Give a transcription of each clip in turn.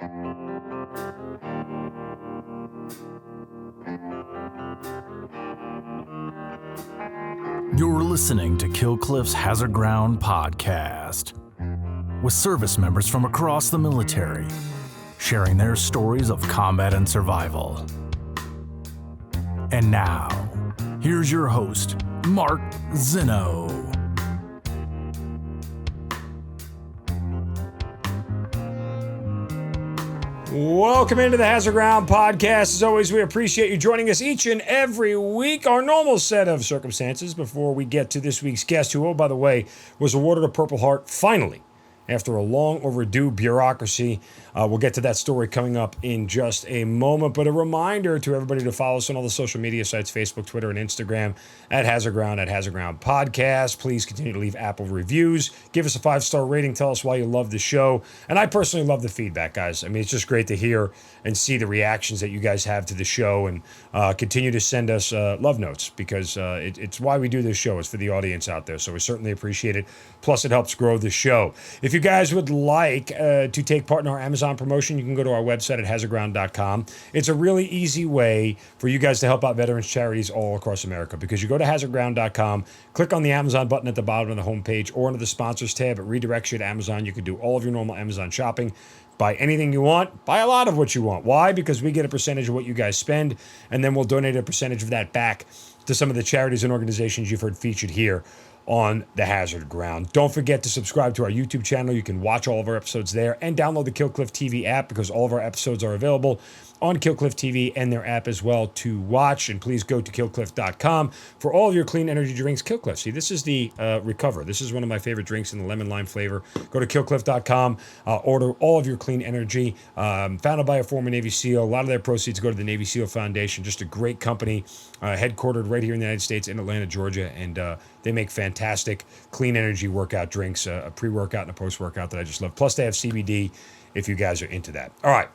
You're listening to Killcliff's Hazard Ground podcast, with service members from across the military sharing their stories of combat and survival. And now, here's your host, Mark Zinno. Welcome into the Hazard Ground podcast. As always, we appreciate you joining us each and every week. Our normal set of circumstances before we get to this week's guest, who, oh, by the way, was awarded a Purple Heart finally after a long overdue bureaucracy. We'll get to that story coming up in just a moment, but a reminder to everybody to follow us on all the social media sites, Facebook, Twitter, and Instagram at Hazard Ground Podcast. Please continue to leave Apple reviews. Give us a 5-star rating. Tell us why you love the show. And I personally love the feedback, guys. I mean, it's just great to hear and see the reactions that you guys have to the show, and continue to send us love notes, because it's why we do this show. It's for the audience out there. So we certainly appreciate it. Plus, it helps grow the show. If you guys would like to take part in our Amazon promotion, you can go to our website at hazardground.com. It's a really easy way for you guys to help out veterans charities all across America, because you go to hazardground.com, click on the Amazon button at the bottom of the homepage or under the sponsors tab. It redirects you to Amazon. You can do all of your normal Amazon shopping. Buy anything you want. Buy a lot of what you want. Why? Because we get a percentage of what you guys spend, and then we'll donate a percentage of that back to some of the charities and organizations you've heard featured here on the Hazard Ground. Don't forget to subscribe to our YouTube channel. You can watch all of our episodes there, and download the Killcliff TV app, because all of our episodes are available on Killcliff TV and their app as well to watch. And please go to killcliff.com for all of your clean energy drinks. Killcliff. See, this is the Recover. This is one of my favorite drinks in the lemon lime flavor. Go to killcliff.com, order all of your clean energy. Founded by a former Navy SEAL. A lot of their proceeds go to the Navy SEAL Foundation. Just a great company, headquartered right here in the United States in Atlanta, Georgia. And they make fantastic clean energy workout drinks, a pre-workout and a post-workout that I just love. Plus, they have CBD if you guys are into that. All right.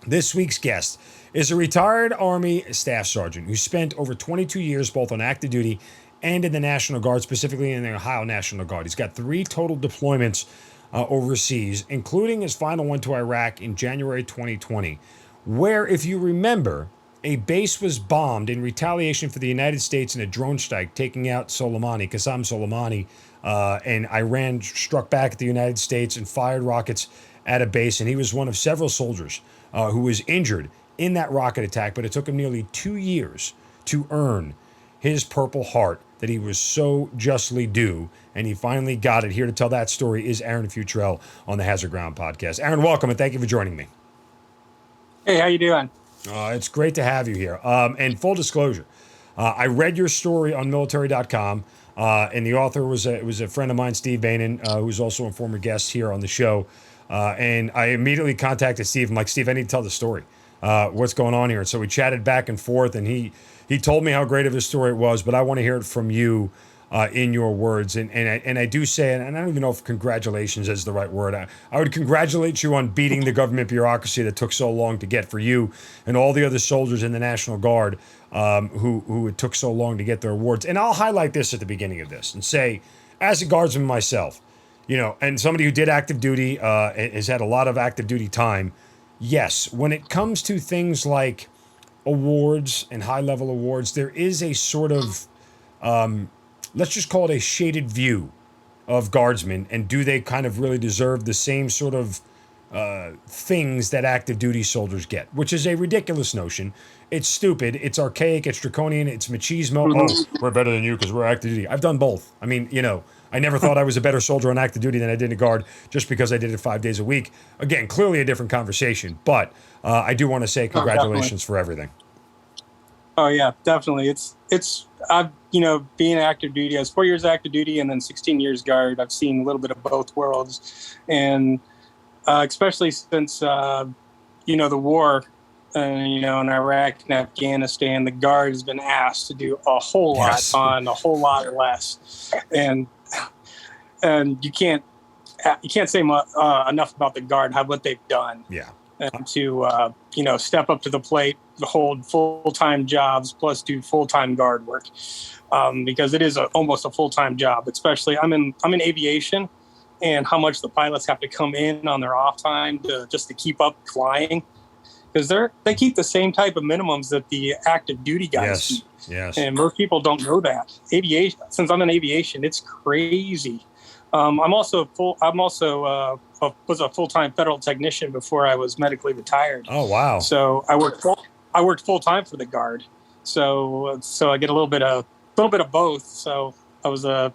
This week's guest is a retired Army Staff Sergeant who spent over 22 years both on active duty and in the National Guard, specifically in the Ohio National Guard. He's got 3 total deployments overseas, including his final one to Iraq in January 2020, where, if you remember, a base was bombed in retaliation for the United States in a drone strike, taking out Qasem Soleimani, and Iran struck back at the United States and fired rockets at a base, and he was one of several soldiers who was injured in that rocket attack. But it took him nearly 2 years to earn his Purple Heart that he was so justly due, and he finally got it. Here to tell that story is Aaron Futrell on the Hazard Ground podcast. Aaron, welcome, and thank you for joining me. Hey, how you doing? It's great to have you here. And full disclosure, I read your story on military.com, and the author was a friend of mine, Steve Bainan, who's also a former guest here on the show. And I immediately contacted Steve. I'm like, Steve, I need to tell the story. What's going on here? And so we chatted back and forth, and he told me how great of a story it was, but I want to hear it from you in your words. And I do say, and I don't even know if congratulations is the right word. I would congratulate you on beating the government bureaucracy that took so long to get for you and all the other soldiers in the National Guard who it took so long to get their awards. And I'll highlight this at the beginning of this and say, as a guardsman myself, you know, and somebody who did active duty, has had a lot of active duty time. Yes, when it comes to things like awards and high-level awards, there is a sort of, let's just call it a shaded view of guardsmen, and do they kind of really deserve the same sort of things that active duty soldiers get, which is a ridiculous notion. It's stupid, it's archaic, it's draconian, it's machismo. Oh, we're better than you because we're active duty. I've done both. I mean, you know, I never thought I was a better soldier on active duty than I did in the Guard just because I did it 5 days a week. Again, clearly a different conversation, but I do want to say congratulations for everything. Oh yeah, definitely. It's I've, you know, being active duty, I was 4 years active duty and then 16 years Guard. I've seen a little bit of both worlds, and especially since you know, the war, you know, in Iraq and Afghanistan, the Guard has been asked to do a whole lot on a whole lot less, and you can't say enough about the Guard, what they've done. Yeah. And to you know, step up to the plate, hold full-time jobs plus do full-time Guard work, because it is almost a full-time job. Especially, I'm in aviation, and how much the pilots have to come in on their off time to keep up flying, because they keep the same type of minimums that the active duty guys keep. Yes. And most people don't know that. Aviation, since I'm in aviation, it's crazy. Was a full-time federal technician before I was medically retired. Oh, wow. So I worked full-time for the Guard. So I get a little bit of both. So I was a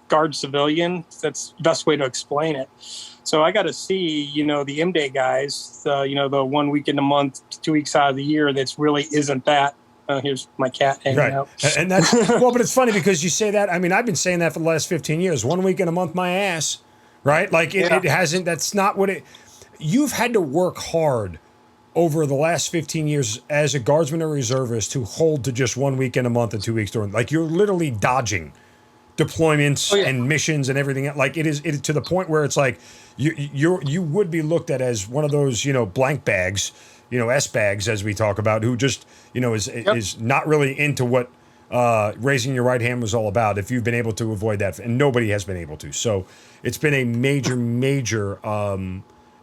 Guard civilian. That's the best way to explain it. So I got to see, the M-Day guys, the 1 week in a month, 2 weeks out of the year. That's really isn't that. Here's my cat hanging out. And that's, well, but it's funny because you say that. I mean, I've been saying that for the last 15 years. 1 week in a month, my ass, right? Like it hasn't, that's not what you've had to work hard over the last 15 years as a guardsman or reservist to hold to just 1 week in a month and 2 weeks during, like you're literally dodging deployments and missions and everything. Like it is to the point where it's like you would be looked at as one of those, blank bags, S bags, as we talk about, who just, is not really into what raising your right hand was all about, if you've been able to avoid that. And nobody has been able to. So it's been a major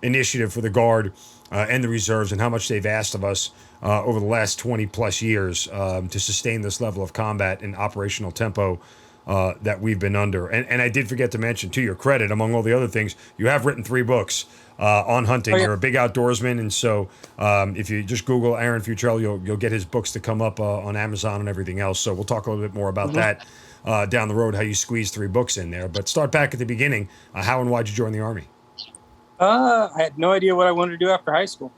initiative for the Guard and the reserves, and how much they've asked of us over the last 20 plus years to sustain this level of combat and operational tempo that we've been under. And I did forget to mention, to your credit, among all the other things, you have written 3 books on hunting. You're a big outdoorsman, and so if you just Google Aaron Futrell, you'll get his books to come up on Amazon and everything else. So we'll talk a little bit more about that down the road, how you squeeze 3 books in there. But start back at the beginning. How and why'd you join the Army? I had no idea what I wanted to do after high school.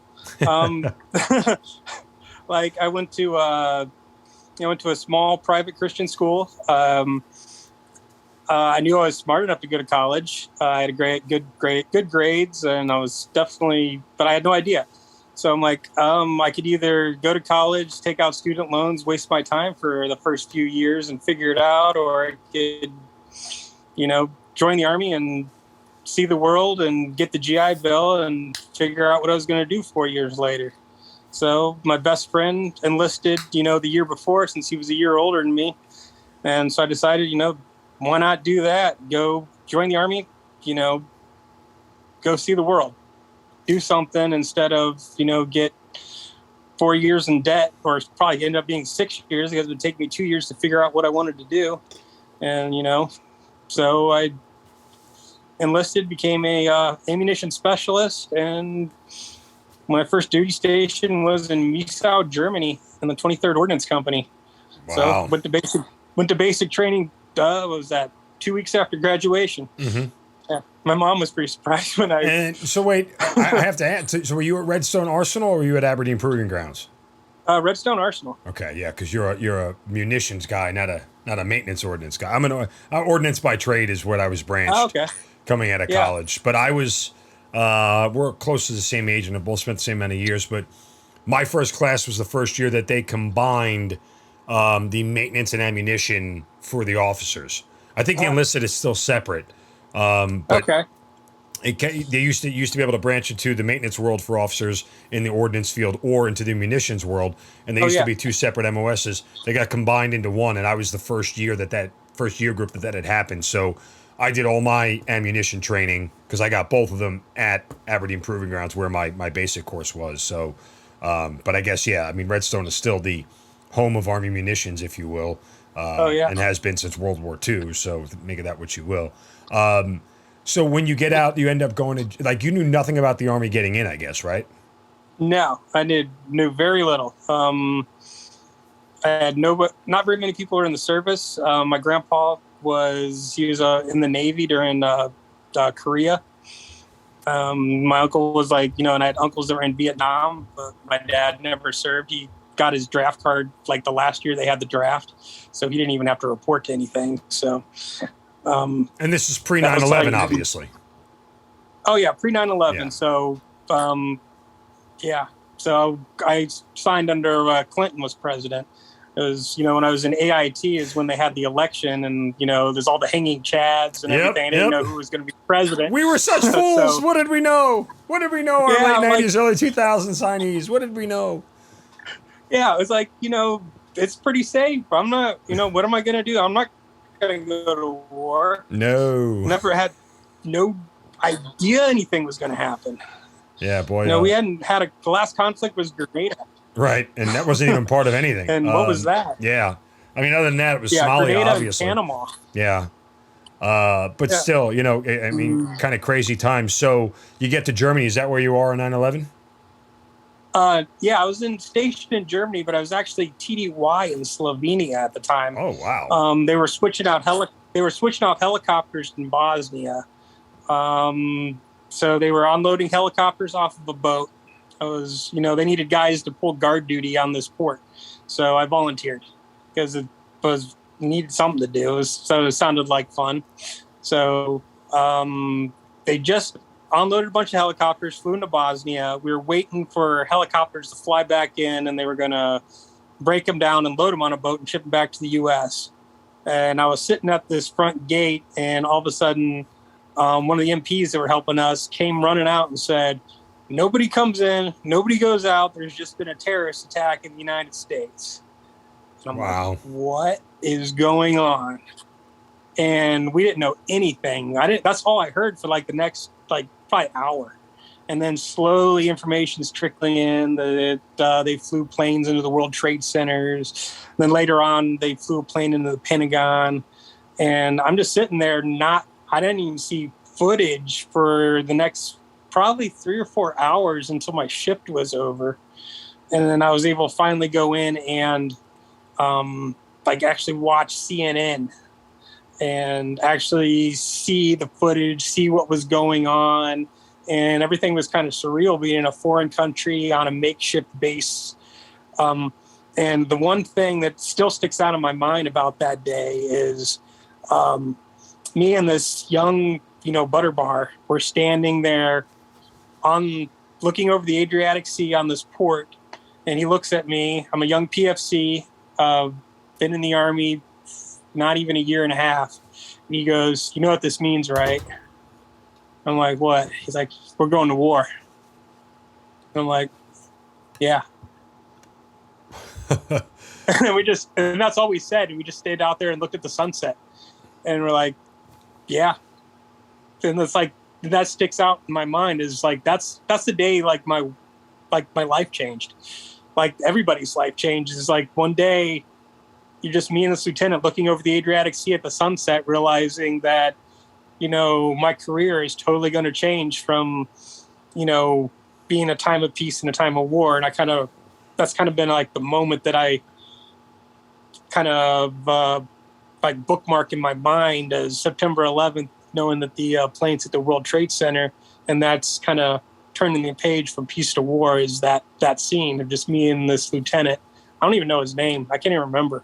Like I went to a small private Christian school. I knew I was smart enough to go to college. I had good grades, and I was definitely, but I had no idea. So I'm like, I could either go to college, take out student loans, waste my time for the first few years and figure it out, or I could, join the Army and see the world and get the GI Bill and figure out what I was going to do 4 years later. So my best friend enlisted, the year before, since he was a year older than me. And so I decided, why not do that? Go join the Army, go see the world, do something instead of, get 4 years in debt, or probably end up being 6 years, because it would take me 2 years to figure out what I wanted to do. And, so I enlisted, became a ammunition specialist, and my first duty station was in Miesau, Germany, in the 23rd Ordnance Company. Wow. So went to basic training. Was that 2 weeks after graduation? Mm-hmm. Yeah, my mom was pretty surprised when I. And so wait, I have to add. So were you at Redstone Arsenal, or were you at Aberdeen Proving Grounds? Redstone Arsenal. Okay, yeah, because you're a munitions guy, not a maintenance ordnance guy. I'm an ordnance by trade is what I was branched. Oh, okay. Coming out of college, but I was. We're close to the same age and have both spent the same amount of years. But my first class was the first year that they combined the maintenance and ammunition for the officers. I think the enlisted is still separate. But okay. They used to be able to branch into the maintenance world for officers in the ordnance field or into the munitions world, and they used to be 2 separate MOSs. They got combined into one, and I was the first year that first year group that had happened. So I did all my ammunition training because I got both of them at Aberdeen Proving Grounds, where my basic course was. So, but I guess Redstone is still the home of Army munitions, if you will. And has been since World War II. So make of that what you will. So when you get out, you end up going to, you knew nothing about the Army getting in, I guess, right? No, I knew very little. I had not very many people were in the service. My grandpa was in the Navy during Korea. My uncle was and I had uncles that were in Vietnam, but my dad never served. He got his draft card the last year they had the draft, so he didn't even have to report to anything. So, and this is pre 9/11, obviously. Oh yeah, pre 9/11. Yeah. So, so I signed under Clinton was president. It was, when I was in AIT is when they had the election, and, there's all the hanging chads and everything. I didn't know who was going to be president. We were such fools. What did we know? What did we know? Our late 90s, early 2000s signees. What did we know? Yeah, it was it's pretty safe. I'm not, what am I going to do? I'm not going to go to war. No. no idea anything was going to happen. Yeah, boy. We hadn't had the last conflict was Grenada. Right, and that wasn't even part of anything. And what was that? Yeah. I mean, other than that, it was Somalia, Grenada obviously. and Panama. Yeah. But still, I mean, kind of crazy times. So you get to Germany. Is that where you are on 9/11? Yeah, I was stationed in Germany, but I was actually TDY in Slovenia at the time. Oh, wow. They were switching out helicopters in Bosnia. So they were unloading helicopters off of a boat. They needed guys to pull guard duty on this port. So I volunteered because it needed something to do. It sounded like fun. So they just unloaded a bunch of helicopters, flew into Bosnia. We were waiting for helicopters to fly back in, and they were going to break them down and load them on a boat and ship them back to the U.S. And I was sitting at this front gate, and all of a sudden, one of the MPs that were helping us came running out and said, "Nobody comes in, nobody goes out. There's just been a terrorist attack in the United States." And I'm like, what is going on? And we didn't know anything. That's all I heard for the next probably hour. And then slowly information's trickling in that they flew planes into the World Trade Centers. And then later on, they flew a plane into the Pentagon. And I'm just sitting there I didn't even see footage for the next probably 3 or 4 hours until my shift was over. And then I was able to finally go in and actually watch CNN and actually see the footage, see what was going on. And everything was kind of surreal being in a foreign country on a makeshift base. And the one thing that still sticks out in my mind about that day is me and this young, butter bar were standing there looking over the Adriatic Sea on this port. And he looks at me. I'm a young PFC, been in the Army not even a year and a half. And he goes, "You know what this means, right?" I'm like, "What?" He's like, "We're going to war." And I'm like, "Yeah." and that's all we said. And we just stayed out there and looked at the sunset. And we're like, "Yeah." And it's that sticks out in my mind is that's the day my life changed. Everybody's life changes. One day you're just me and this lieutenant looking over the Adriatic Sea at the sunset, realizing that, my career is totally going to change from, being a time of peace and a time of war. And that's kind of been the moment that I kind of bookmark in my mind as September 11th, knowing that the planes hit the World Trade Center. And that's kind of turning the page from peace to war is that scene of just me and this lieutenant. I don't even know his name. I can't even remember.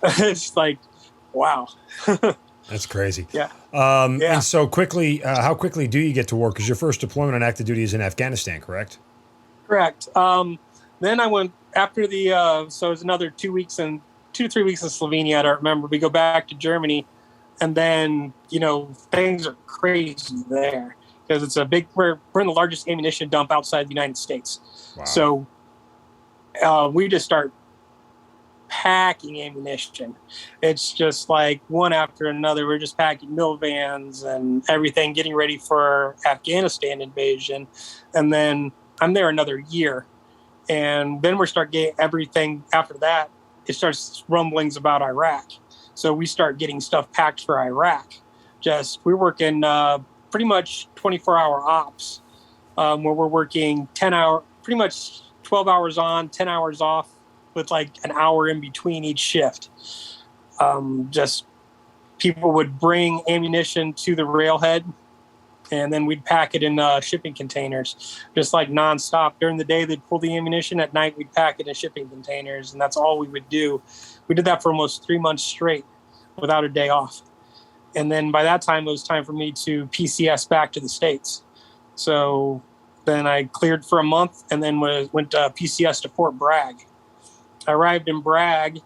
It's wow. That's crazy. Yeah. And so quickly, how quickly do you get to work? Because your first deployment on active duty is in Afghanistan, correct? Correct. Then I went after so it was another 2 weeks 2 to 3 weeks in Slovenia. I don't remember. We go back to Germany, and then, things are crazy there because it's we're in the largest ammunition dump outside the United States. Wow. So we just start packing ammunition. It's just one after another. We're just packing mill vans and everything, getting ready for Afghanistan invasion. And then I'm there another year. And then we start getting everything after that. It starts rumblings about Iraq. So we start getting stuff packed for Iraq. We're working pretty much 24-hour ops where we're working 10-hour, pretty much 12 hours on, 10 hours off with an hour in between each shift. Just people would bring ammunition to the railhead, and then we'd pack it in shipping containers, just nonstop. During the day, they'd pull the ammunition. At night, we'd pack it in shipping containers, and that's all we would do. We did that for almost 3 months straight without a day off. And then by that time, it was time for me to PCS back to the States. So then I cleared for a month and then went PCS to Fort Bragg. I arrived in Bragg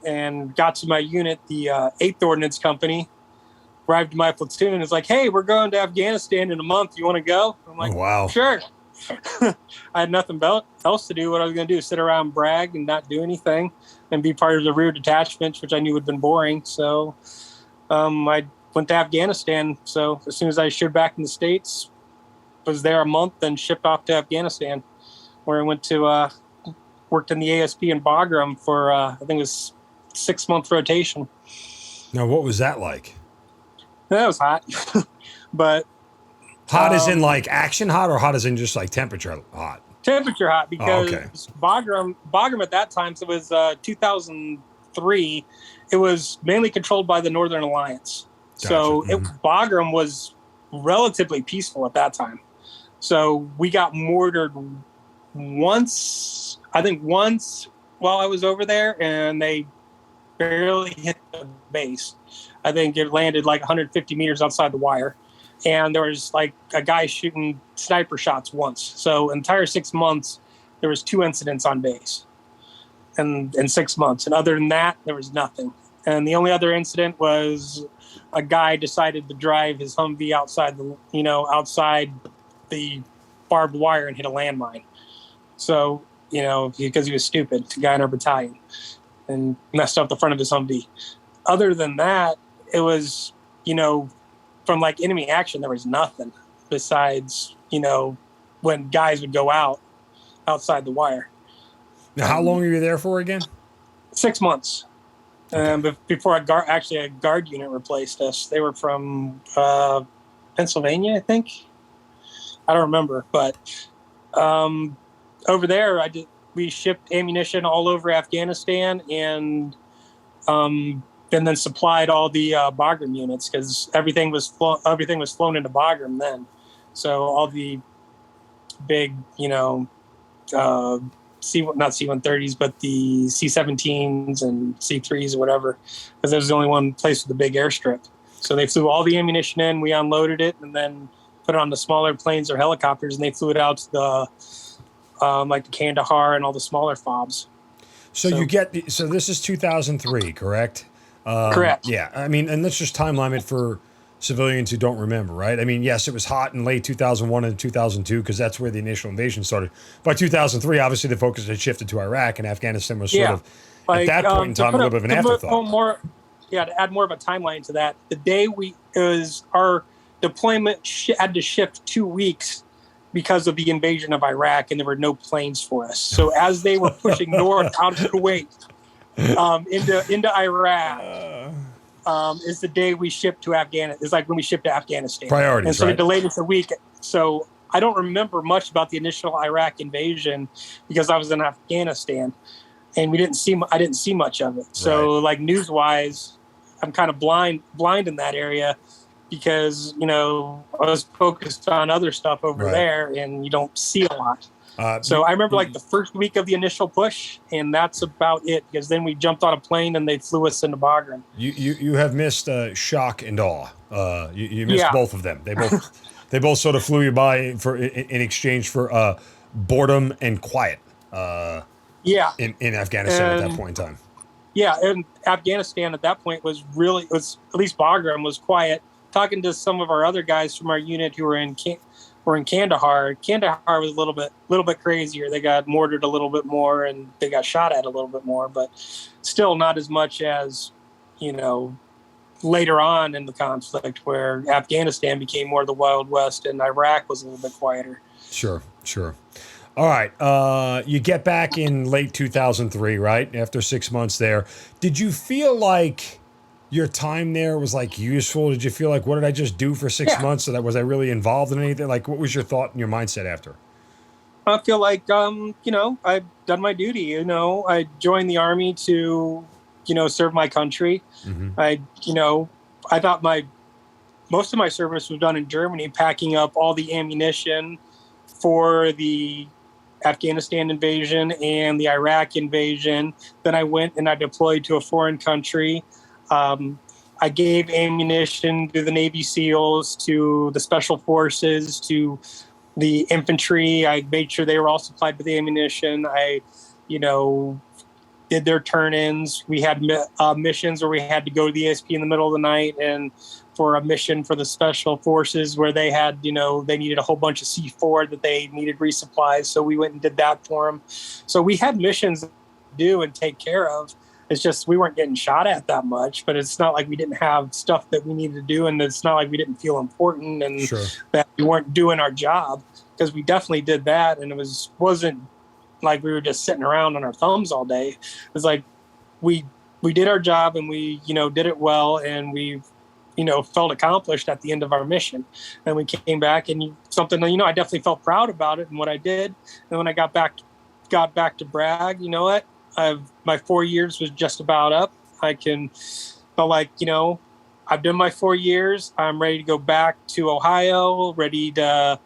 and got to my unit, the 8th Ordnance Company. Arrived to my platoon. It's "Hey, we're going to Afghanistan in a month. You want to go?" I'm like, "Oh, wow. Sure." I had nothing else to do. What I was going to do is sit around Bragg and not do anything and be part of the rear detachment, which I knew had been boring. So I went to Afghanistan. So as soon as I showed back in the States, was there a month, and shipped off to Afghanistan, where I went to worked in the ASP in Bagram for I think it was 6-month rotation. Now, what was that like? That was hot, but hot as in like action hot, or hot as in just like temperature hot? Temperature hot, because okay. Bagram at that time, so it was 2003. It was mainly controlled by the Northern Alliance. Gotcha. So Bagram was relatively peaceful at that time. So we got mortared once while I was over there, and they barely hit the base. I think it landed like 150 meters outside the wire. And there was like a guy shooting sniper shots once. So entire 6 months, there was 2 incidents on base in 6 months. And other than that, there was nothing. And the only other incident was a guy decided to drive his Humvee outside the barbed wire and hit a landmine. So, because he was stupid, a guy in our battalion, and messed up the front of his Humvee. Other than that, it was, from like enemy action, there was nothing besides, when guys would go outside the wire. Now, how long were you there for again? 6 months. Before a guard unit replaced us. They were from Pennsylvania, I think. I don't remember, but over there, we shipped ammunition all over Afghanistan, and then supplied all the Bagram units, because everything was flown into Bagram then. So all the big, not C-130s, but the C-17s and C-3s or whatever, because there was the only one place with the big airstrip. So they flew all the ammunition in, we unloaded it, and then put it on the smaller planes or helicopters, and they flew it out to the like the Kandahar and all the smaller FOBs. So this is 2003, correct? Correct. Yeah. I mean, and let's just timeline it for civilians who don't remember, right? I mean, yes, it was hot in late 2001 and 2002 because that's where the initial invasion started. By 2003, obviously the focus had shifted to Iraq, and Afghanistan was sort of, at that point in time, a little bit of an afterthought. To add more of a timeline to that, the day our deployment had to shift 2 weeks because of the invasion of Iraq, and there were no planes for us. So as they were pushing north out of Kuwait into Iraq, is the day we shipped to Afghanistan. It's like when we shipped to Afghanistan. Priorities, and so right? They delayed us a week. So I don't remember much about the initial Iraq invasion because I was in Afghanistan, and I didn't see much of it. So like news-wise, I'm kind of blind in that area, because I was focused on other stuff over there, and you don't see a lot. So I remember like the first week of the initial push, and that's about it, because then we jumped on a plane and they flew us into Bagram. You have missed shock and awe. You missed both of them. They both sort of flew you by in exchange for boredom and quiet. In Afghanistan at that point in time. Yeah, and Afghanistan at that point was at least Bagram was quiet. Talking to some of our other guys from our unit who were in Kandahar. Kandahar was a little bit crazier. They got mortared a little bit more, and they got shot at a little bit more, but still not as much as later on in the conflict, where Afghanistan became more of the Wild West and Iraq was a little bit quieter. Sure. All right. You get back in late 2003, right? After 6 months there. Did you feel like your time there was like useful? Did you feel like, what did I just do for 6 months? So that was I really involved in anything? Like, what was your thought and your mindset after? I feel like, I've done my duty. I joined the Army to, serve my country. Mm-hmm. I thought most of my service was done in Germany, packing up all the ammunition for the Afghanistan invasion and the Iraq invasion. Then I went and I deployed to a foreign country. I gave ammunition to the Navy SEALs, to the Special Forces, to the infantry. I made sure they were all supplied with ammunition. I, did their turn-ins. We had missions where we had to go to the ASP in the middle of the night, and for a mission for the Special Forces where they had, they needed a whole bunch of C4 that they needed resupplies. So we went and did that for them. So we had missions to do and take care of. It's just we weren't getting shot at that much, but it's not like we didn't have stuff that we needed to do, and it's not like we didn't feel important and Sure. that we weren't doing our job, because we definitely did that, and wasn't like we were just sitting around on our thumbs all day. It was like we did our job, and we did it well, and we felt accomplished at the end of our mission. And we came back, and something I definitely felt proud about it and what I did. And when I got back to brag, you know what? My 4 years was just about up. Felt like, I've done my 4 years. I'm ready to go back to Ohio, ready to,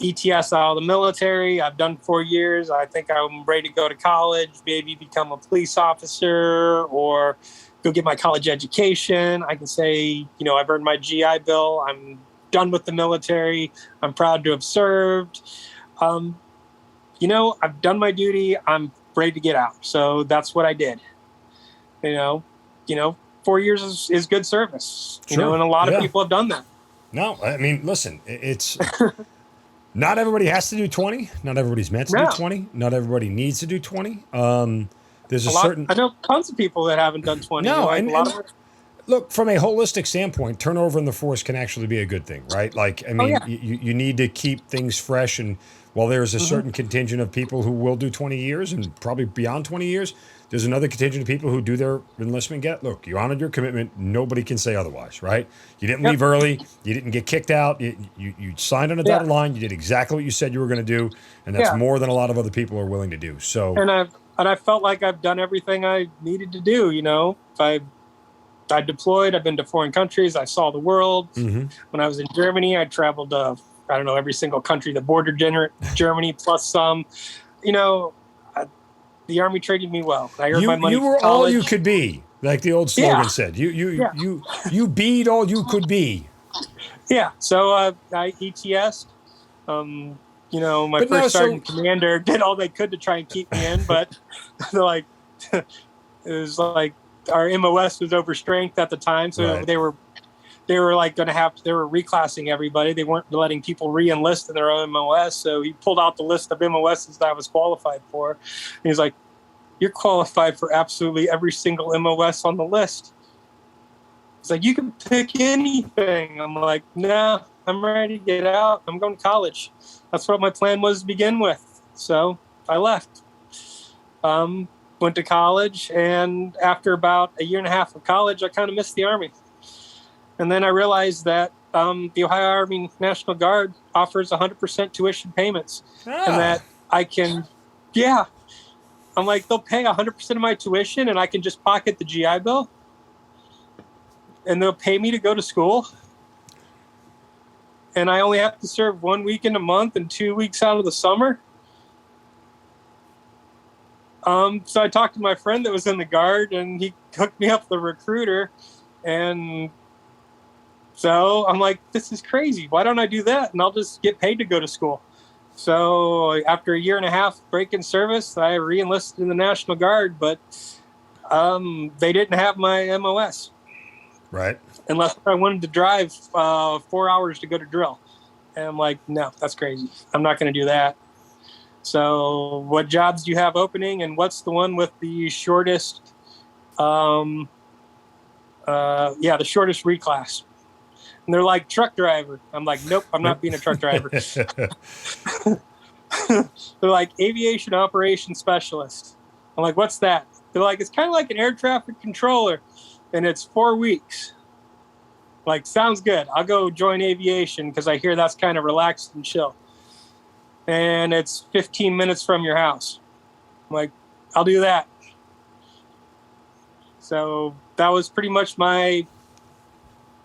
ETS out of the military. I've done 4 years. I think I'm ready to go to college, maybe become a police officer or go get my college education. I can say, I've earned my GI Bill. I'm done with the military. I'm proud to have served. I've done my duty. I'm ready to get out. So that's what I did. 4 years is good service, Sure. And a lot of people have done that. No, I mean, listen, it's not everybody has to do 20. Not everybody's meant to do 20. Not everybody needs to do 20. There's a certain. I know tons of people that haven't done 20. No, look, from a holistic standpoint, turnover in the force can actually be a good thing, right? Like, I mean, you need to keep things fresh. And while there's a certain contingent of people who will do 20 years and probably beyond 20 years, there's another contingent of people who do their enlistment look, you honored your commitment. Nobody can say otherwise, right? You didn't leave early. You didn't get kicked out. You signed on a dotted line. You did exactly what you said you were going to do. And that's more than a lot of other people are willing to do. So, and I felt like I've done everything I needed to do. I deployed. I've been to foreign countries. I saw the world. When I was in Germany, I traveled to, every single country that bordered Germany plus some. The Army treated me well. I earned my money. You were all you could be, like the old slogan said. You beat all you could be. Yeah. So I ETS. My first sergeant commander did all they could to try and keep me in, but it was like our MOS was overstrength at the time, so they were reclassing everybody. They weren't letting people re-enlist in their own MOS, so he pulled out the list of MOSs that I was qualified for. And he's like, "You're qualified for absolutely every single MOS on the list." He's like, "You can pick anything." I'm like, "No, I'm ready to get out. I'm going to college." That's what my plan was to begin with. So I left. Went to college, and after about a year and a half of college, I kind of missed the Army. And then I realized that the Ohio Army National Guard offers 100% tuition payments. And that I can, I'm like, they'll pay 100% of my tuition, and I can just pocket the GI Bill. And they'll pay me to go to school. And I only have to serve 1 weekend a month and 2 weeks out of the summer. So I talked to my friend that was in the Guard, and he hooked me up with a recruiter. And so I'm like, this is crazy. Why don't I do that? And I'll just get paid to go to school. So after a year and a half break in service, I re-enlisted in the National Guard, but they didn't have my MOS. Right. Unless I wanted to drive 4 hours to go to drill. And I'm like, no, that's crazy. I'm not going to do that. So what jobs do you have opening, and what's the one with the shortest, the shortest reclass? And they're like, truck driver. I'm like, nope, I'm not being a truck driver. They're like, aviation operations specialist. I'm like, what's that? They're like, it's kind of like an air traffic controller, and it's 4 weeks. Like, sounds good. I'll go join aviation because I hear that's kind of relaxed and chill. And it's 15 minutes from your house. I'm like, I'll do that. So that was pretty much my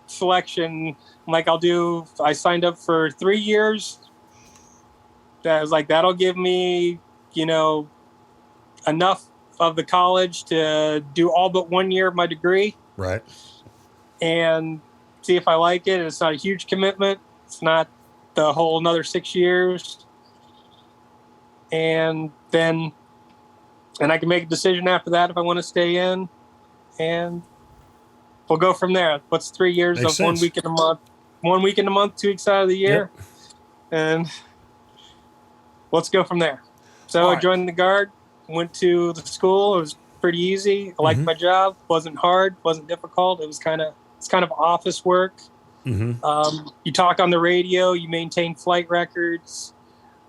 selection. Like, I signed up for 3 years. That was like, that'll give me, enough of the college to do all but 1 year of my degree. Right. And see if I like it. It's not a huge commitment. It's not the whole another 6 years. And I can make a decision after that if I want to stay in, and we'll go from there. What's 3 years Makes of sense. 1 week in a month, 1 week in a month, 2 weeks out of the year. Yep. And let's go from there. So I joined the Guard, went to the school. It was pretty easy. I liked my job. Wasn't hard. Wasn't difficult. It's kind of office work. You talk on the radio. You maintain flight records,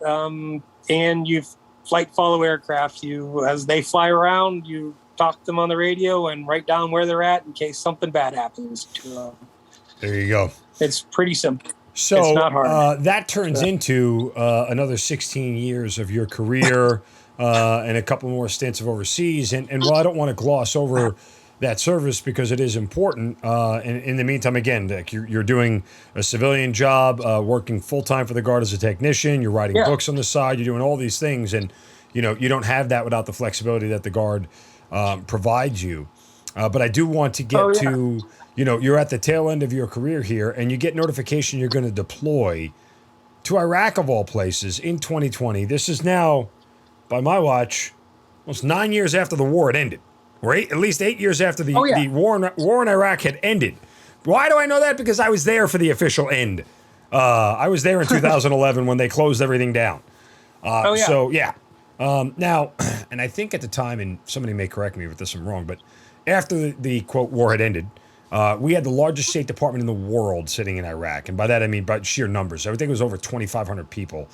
and you flight follow aircraft. As they fly around, you talk to them on the radio and write down where they're at in case something bad happens to them. There you go. It's pretty simple. So it's not hard. That turns into another 16 years of your career and a couple more stints of overseas. And while I don't want to gloss over that service because it is important, and in the meantime, again, Dick, you're doing a civilian job, working full-time for the Guard as a technician. You're writing books on the side. You're doing all these things. And, you don't have that without the flexibility that the Guard provides you. But I do want to get to... you're at the tail end of your career here, and you get notification you're going to deploy to Iraq, of all places, in 2020. This is now, by my watch, almost 9 years after the war had ended, or at least 8 years after the war in Iraq had ended. Why do I know that? Because I was there for the official end. I was there in 2011 when they closed everything down. So, now, and I think at the time, and somebody may correct me if this I'm wrong, but after the quote, war had ended, we had the largest State Department in the world sitting in Iraq. And by that, I mean by sheer numbers. I think it was over 2,500 people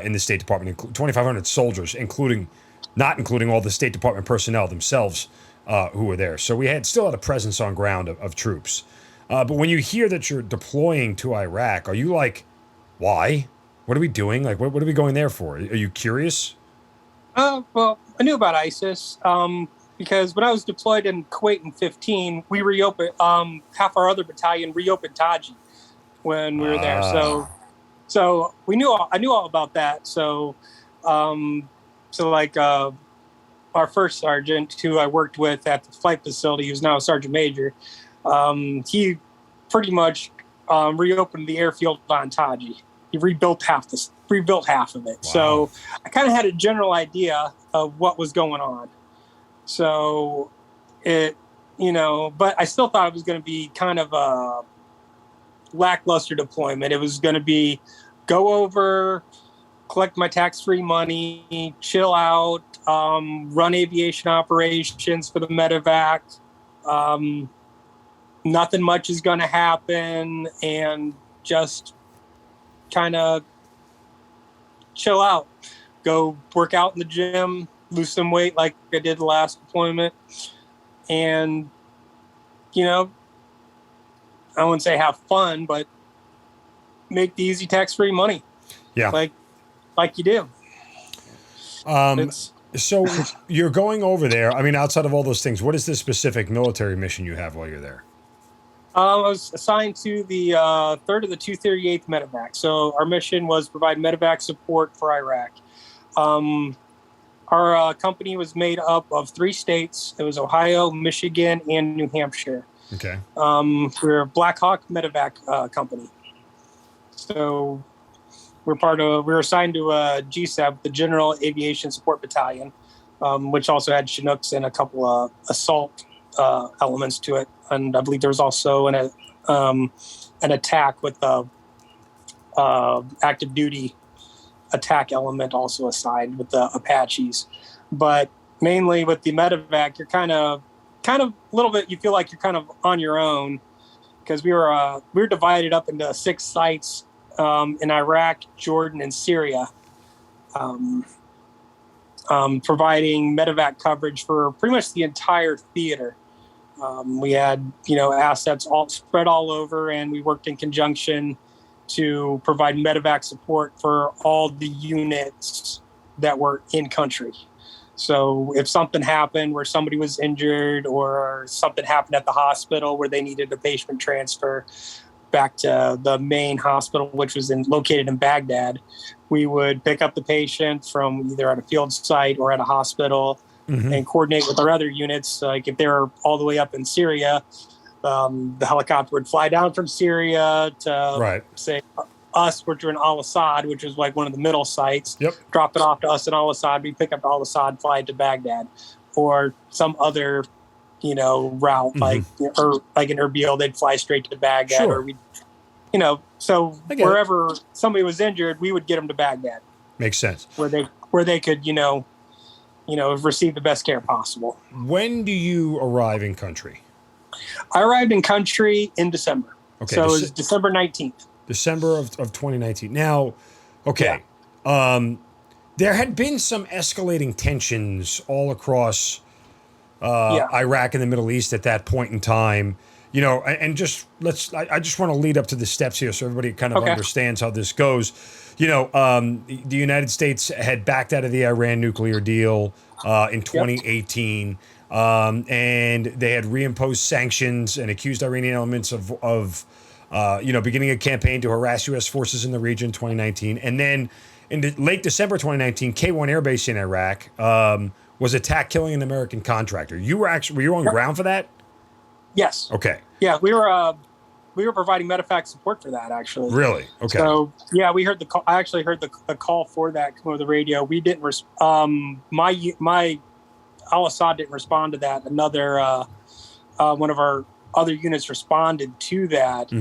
in the State Department, 2,500 soldiers, not including all the State Department personnel themselves who were there. So we still had a presence on ground of troops. But when you hear that you're deploying to Iraq, are you like, why? What are we doing? Like, what are we going there for? Are you curious? Well, I knew about ISIS. Because when I was deployed in Kuwait in 2015, we reopened, half our other battalion reopened Taji when we were there. So I knew all about that. So our first sergeant who I worked with at the flight facility, who's now a sergeant major, he pretty much reopened the airfield on Taji. He rebuilt half of it. Wow. So I kind of had a general idea of what was going on. So but I still thought it was going to be kind of a lackluster deployment. It was going to be go over, collect my tax-free money, chill out, run aviation operations for the medevac. Nothing much is going to happen, and just kind of chill out, go work out in the gym, lose some weight like I did the last deployment. And, I wouldn't say have fun, but make the easy tax-free money. Yeah. Like you do. So you're going over there. I mean, outside of all those things, what is the specific military mission you have while you're there? I was assigned to the 3rd of the 238th Medevac. So our mission was provide medevac support for Iraq. Our company was made up of 3 states. It was Ohio, Michigan, and New Hampshire. Okay. We're a Black Hawk medevac company. So we're assigned to GSAB, the General Aviation Support Battalion, which also had Chinooks and a couple of assault elements to it. And I believe there was also an attack with the active duty attack element also assigned with the Apaches. But mainly with the medevac, you're kind of a little bit, you feel like you're kind of on your own, because we were divided up into 6 sites in Iraq, Jordan, and Syria, providing medevac coverage for pretty much the entire theater. We had, assets all spread all over, and we worked in conjunction to provide medevac support for all the units that were in country. So if something happened where somebody was injured, or something happened at the hospital where they needed a patient transfer back to the main hospital, which was located in Baghdad, we would pick up the patient from either at a field site or at a hospital, and coordinate with our other units. Like if they're all the way up in Syria, the helicopter would fly down from Syria to say us, which are in Al Asad, which is like one of the middle sites. Yep. Drop it off to us in Al Asad. We pick up Al Asad, fly it to Baghdad, or some other, route like in Erbil, they'd fly straight to Baghdad, sure. or we, so wherever somebody was injured, we would get them to Baghdad. Makes sense. Where they could, receive the best care possible. When do you arrive in country? I arrived in country in December. Okay, so it was December 19th. December of 2019. Now, okay, there had been some escalating tensions all across Iraq and the Middle East at that point in time. And I just want to lead up to the steps here so everybody kind of understands how this goes. The United States had backed out of the Iran nuclear deal in 2018, and they had reimposed sanctions and accused Iranian elements of beginning a campaign to harass U.S. forces in the region in 2019. And then in late December 2019, K-1 Airbase in Iraq was attacked, killing an American contractor. Were you on ground for that? Yes. Okay. Yeah, we were providing medevac support for that, actually. Really? Okay. So yeah, we heard the call. I actually heard the call for that over the radio. We didn't. My Al-Assad didn't respond to that. Another one of our other units responded to that,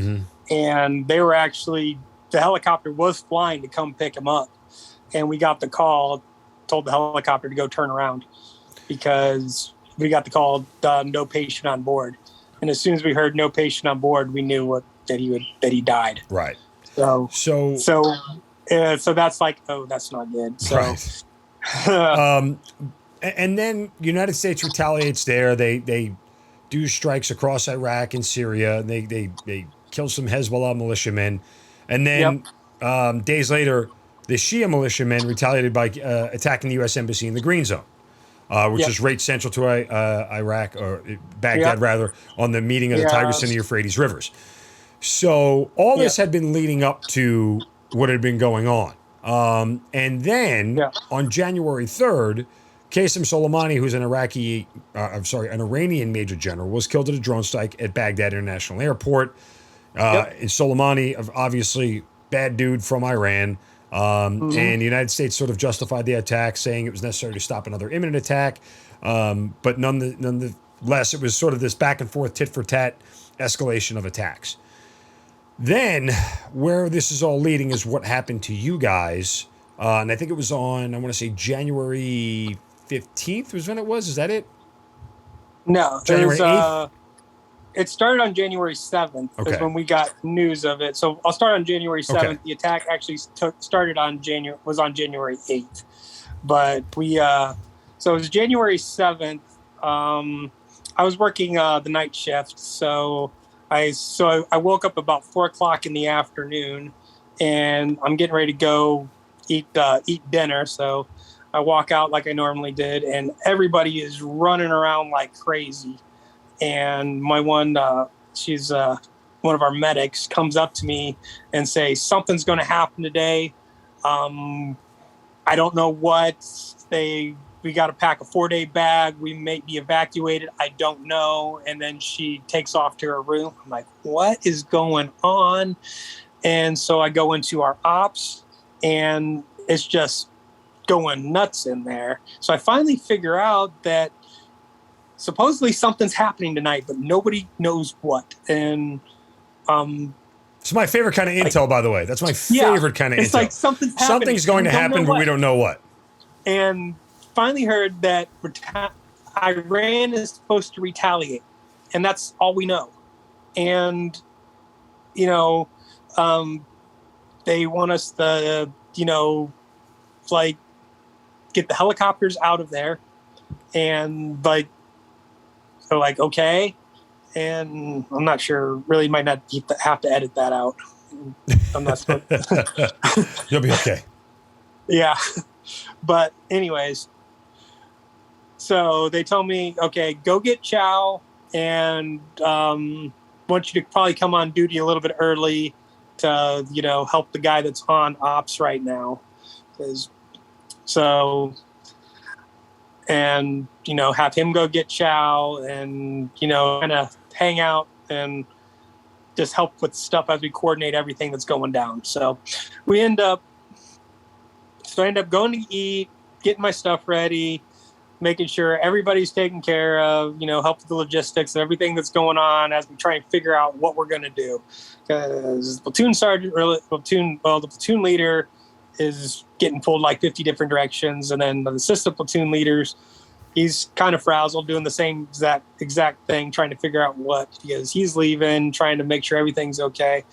and they were actually, the helicopter was flying to come pick him up, and we got the call, told the helicopter to go turn around because we got the call, no patient on board. And as soon as we heard no patient on board, we knew that he died. Right. So that's like, oh, that's not good. So, right. And then United States retaliates there. They do strikes across Iraq and Syria. They kill some Hezbollah militiamen, and then days later, the Shia militiamen retaliated by attacking the U.S. Embassy in the Green Zone. Which is right central to Iraq, or Baghdad, rather, on the meeting of the Tigris and the Euphrates rivers. So all this had been leading up to what had been going on. And then on January 3rd, Qasem Soleimani, who's an Iranian major general, was killed in a drone strike at Baghdad International Airport. And Soleimani, obviously bad dude from Iran. And the United States sort of justified the attack, saying it was necessary to stop another imminent attack. But nonetheless, it was sort of this back and forth, tit for tat escalation of attacks. Then, where this is all leading is what happened to you guys. And I think it was on, I want to say January 15th was when it was. Is that it? No. January 8th? It started on January 7th is when we got news of it. So I'll start on January 7th. Okay. The attack actually started on January 8th. But so it was January 7th. I was working the night shift. So I woke up about 4:00 in the afternoon, and I'm getting ready to go eat dinner. So I walk out like I normally did, and everybody is running around like crazy. And my she's one of our medics, comes up to me and says, something's going to happen today. I don't know what. We got to pack a 4-day bag. We may be evacuated. I don't know. And then she takes off to her room. I'm like, what is going on? And so I go into our ops, and it's just going nuts in there. So I finally figure out that supposedly something's happening tonight, but nobody knows what. And it's my favorite kind of intel, by the way. That's my favorite kind of intel. It's like something's going to happen, but we don't know what. And finally heard that Iran is supposed to retaliate, and that's all we know. And they want us to get the helicopters out of there, and they're like, okay. And I'm not sure, really might not have to edit that out. I'm not supposed to. You'll be okay. Yeah. But anyways, so they told me, okay, go get Chow, and want you to probably come on duty a little bit early to, help the guy that's on ops right now. And, have him go get Chow and, kind of hang out and just help with stuff as we coordinate everything that's going down. So I end up going to eat, getting my stuff ready, making sure everybody's taken care of, help with the logistics and everything that's going on as we try and figure out what we're going to do. Because the platoon leader is getting pulled like 50 different directions. And then the assistant platoon leaders, he's kind of frazzled, doing the same exact thing, trying to figure out what, because he's leaving, trying to make sure everything's okay.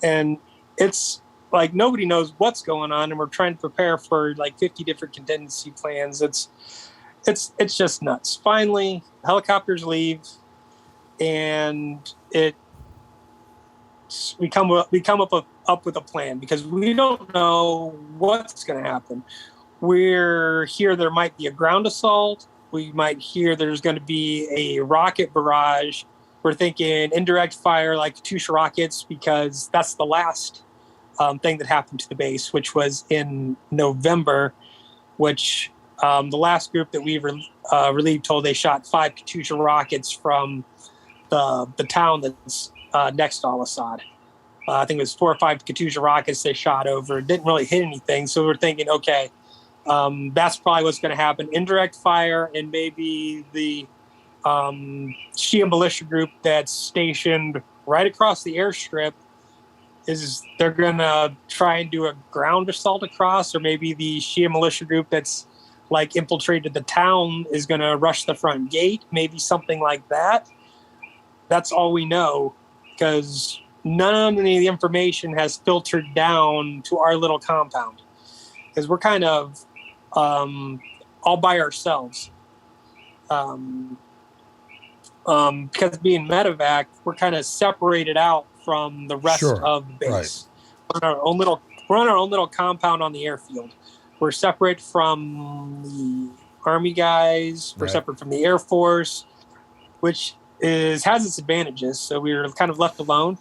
And it's like nobody knows what's going on, and we're trying to prepare for like 50 different contingency plans. It's just nuts. Finally, helicopters leave, and we come up with a plan, because we don't know what's going to happen. We're here. There might be a ground assault. We might hear there's going to be a rocket barrage. We're thinking indirect fire, like Katyusha rockets, because that's the last thing that happened to the base, which was in November, which the last group that we relieved told they shot 5 Katyusha rockets from the town that's next to Al-Assad. I think it was 4 or 5 Katyusha rockets they shot over. It didn't really hit anything. So we're thinking, okay, that's probably what's going to happen. Indirect fire, and maybe the Shia militia group that's stationed right across the airstrip they're going to try and do a ground assault across, or maybe the Shia militia group that's like infiltrated the town is going to rush the front gate, maybe something like that. That's all we know, because none of the information has filtered down to our little compound, because we're kind of all by ourselves. Because being medevac, we're kind of separated out from the rest of the base. Right. We're on our own little compound on the airfield. We're separate from the Army guys. We're separate from the Air Force, which has its advantages. So we were kind of left alone.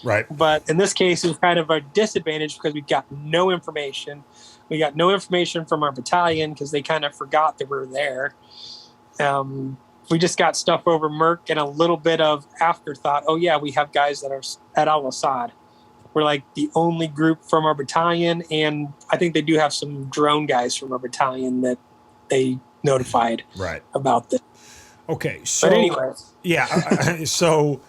Right. But in this case, it was kind of a disadvantage because we got no information. We got no information from our battalion because they kind of forgot that we were there. We just got stuff over Merc and a little bit of afterthought. Oh, yeah, we have guys that are at Al-Assad. We're like the only group from our battalion, and I think they do have some drone guys from our battalion that they notified about this. Okay, so... But anyway. Yeah, so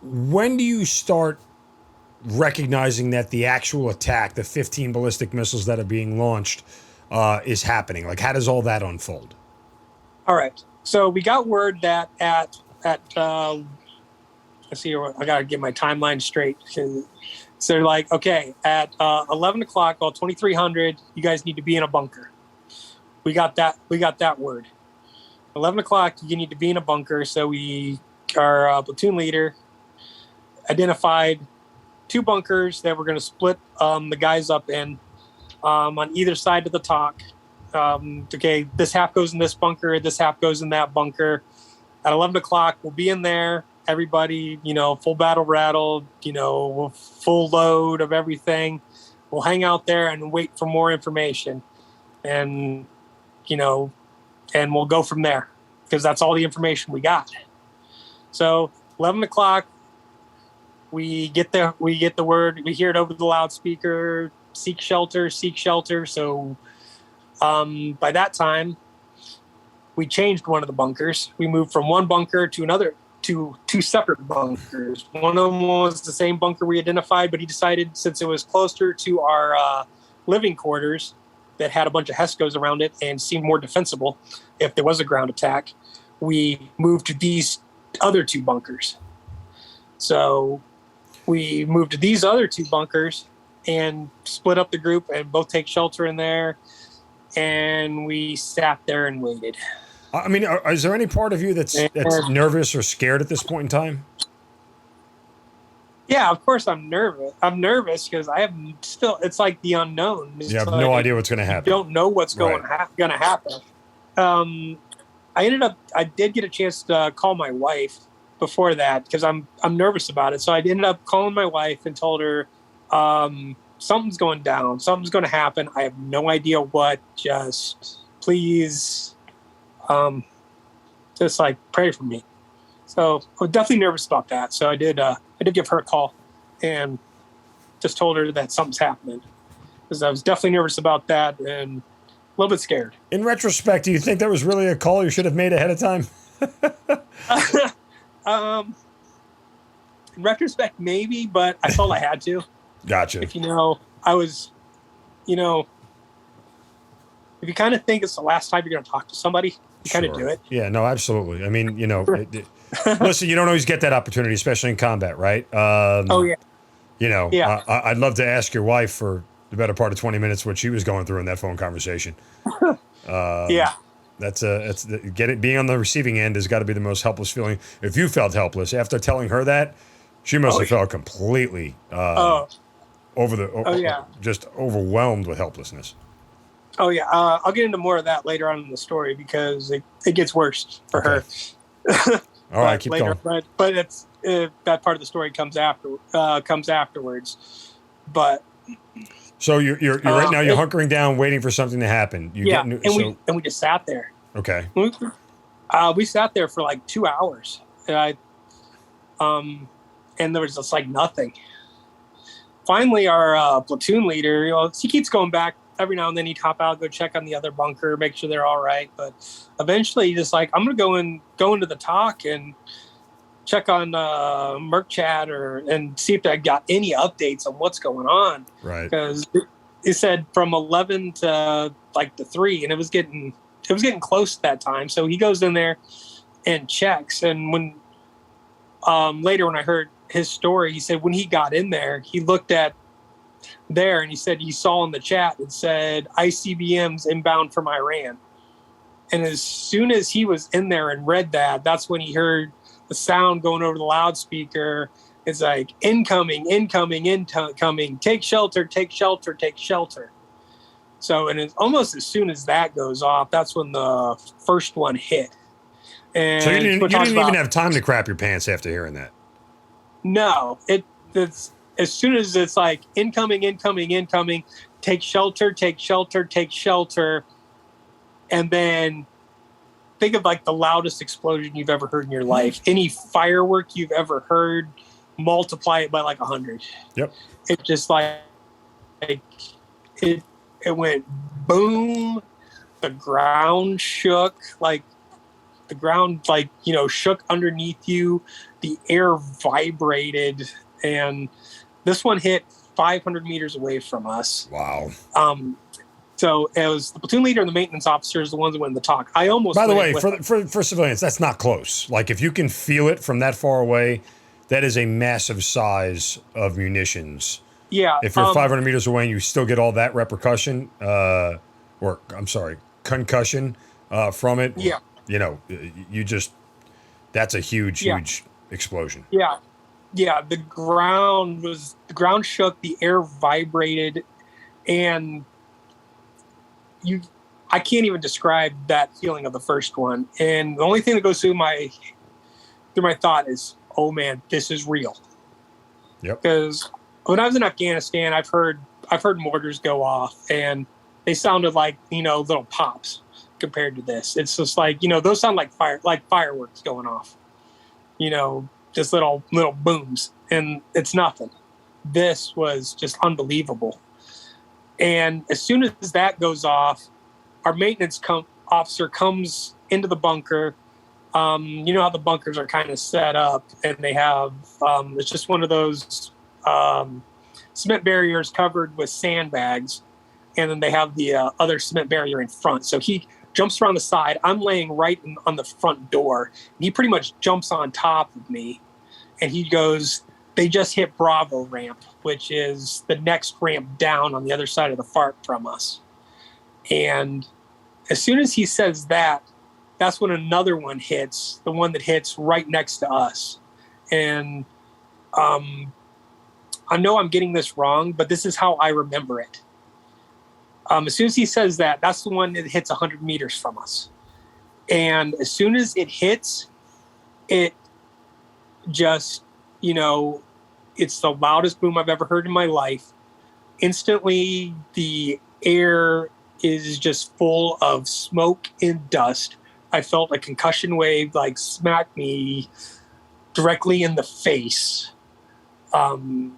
when do you start recognizing that the actual attack, the 15 ballistic missiles that are being launched, is happening? Like, how does all that unfold? All right. So we got word that at let's see, I got to get my timeline straight. So they're like, okay, at 11 o'clock, 2300, you guys need to be in a bunker. We got that word. 11 o'clock, you need to be in a bunker. So our platoon leader identified 2 bunkers that we're going to split the guys up in on either side of the talk. Okay, this half goes in this bunker, this half goes in that bunker. At 11 o'clock, we'll be in there. Everybody, full battle rattle, full load of everything. We'll hang out there and wait for more information. And, and we'll go from there, because that's all the information we got. So 11 o'clock, we get the word, we hear it over the loudspeaker, seek shelter. So by that time, we changed one of the bunkers. We moved from one bunker to another, to 2 separate bunkers. One of them was the same bunker we identified, but he decided, since it was closer to our living quarters that had a bunch of HESCOs around it and seemed more defensible if there was a ground attack, we moved to these other 2 bunkers. So we moved to these other 2 bunkers and split up the group and both take shelter in there. And we sat there and waited. I mean, is there any part of you that's nervous or scared at this point in time? Yeah, of course I'm nervous. I'm nervous because it's like the unknown. You have no idea what's going to happen. You don't know what's going to happen. I did get a chance to call my wife before that, because I'm nervous about it. So I ended up calling my wife and told her, something's going down. Something's going to happen. I have no idea what. Just please, just like pray for me. So I was definitely nervous about that. So I did give her a call and just told her that something's happening, because I was definitely nervous about that and a little bit scared. In retrospect, do you think that was really a call you should have made ahead of time? In retrospect, maybe, but I felt I had to. Gotcha. If I was, you know, if you kind of think it's the last time you're going to talk to somebody, you kind of do it. Yeah, no, absolutely. I mean, listen, you don't always get that opportunity, especially in combat, right? Oh yeah. Yeah. I'd love to ask your wife for the better part of 20 minutes what she was going through in that phone conversation. Yeah. Being on the receiving end has got to be the most helpless feeling. If you felt helpless after telling her that, she must have felt completely just overwhelmed with helplessness. Oh yeah, I'll get into more of that later on in the story because it gets worse for her. All right, keep going. But it's that part of the story comes afterwards. But so you're right now. You're hunkering down, waiting for something to happen. We just sat there. Okay. We sat there for like 2 hours, and there was just like nothing. Finally, our platoon leader, he keeps going back. Every now and then he'd hop out, go check on the other bunker, make sure they're all right. But eventually, he's just like, I'm gonna go into the talk and check on Merc Chat and see if I got any updates on what's going on. Right. Because he said from 11 to like to 3, and it was getting close to that time. So he goes in there and checks. And when later when I heard his story, he said when he got in there, he looked at there and he said he saw in the chat it said ICBMs inbound from Iran. And as soon as he was in there and read that, that's when he heard the sound going over the loudspeaker. It's like incoming, take shelter, take shelter, take shelter. So, and it's almost as soon as that goes off, that's when the first one hit. And so you didn't even have time to crap your pants after hearing that. No, it's as soon as it's like incoming, take shelter, take shelter, take shelter. And then think of like the loudest explosion you've ever heard in your life. Any firework you've ever heard, multiply it by like 100. Yep. It just like it went boom. The ground shook, like the ground, like, shook underneath you. The air vibrated, and this one hit 500 meters away from us. Wow. So it was the platoon leader and the maintenance officers, the ones that went in the talk. I almost. By the way, for civilians, that's not close. Like if you can feel it from that far away, that is a massive size of munitions. Yeah. If you're 500 meters away and you still get all that concussion from it. Yeah. That's a huge explosion. Yeah. Yeah. The ground shook, the air vibrated, and I can't even describe that feeling of the first one. And the only thing that goes through my thought is, oh man, this is real. Yep. Because when I was in Afghanistan, I've heard mortars go off, and they sounded like, little pops compared to this. It's just like, those sound like fireworks going off, just little booms, and it's nothing. This was just unbelievable. And as soon as that goes off, our maintenance officer comes into the bunker. You know how the bunkers are kind of set up, and they have it's just one of those cement barriers covered with sandbags, and then they have the other cement barrier in front. So he jumps around the side. I'm laying right on the front door, and he pretty much jumps on top of me, and he goes, "They just hit Bravo ramp," which is the next ramp down on the other side of the fart from us. And as soon as he says that, that's when another one hits, the one that hits right next to us. And I know I'm getting this wrong, but this is how I remember it. As soon as he says that, that's the one that hits 100 meters from us. And as soon as it hits, it just, it's the loudest boom I've ever heard in my life. Instantly, the air is just full of smoke and dust. I felt a concussion wave smack me directly in the face. I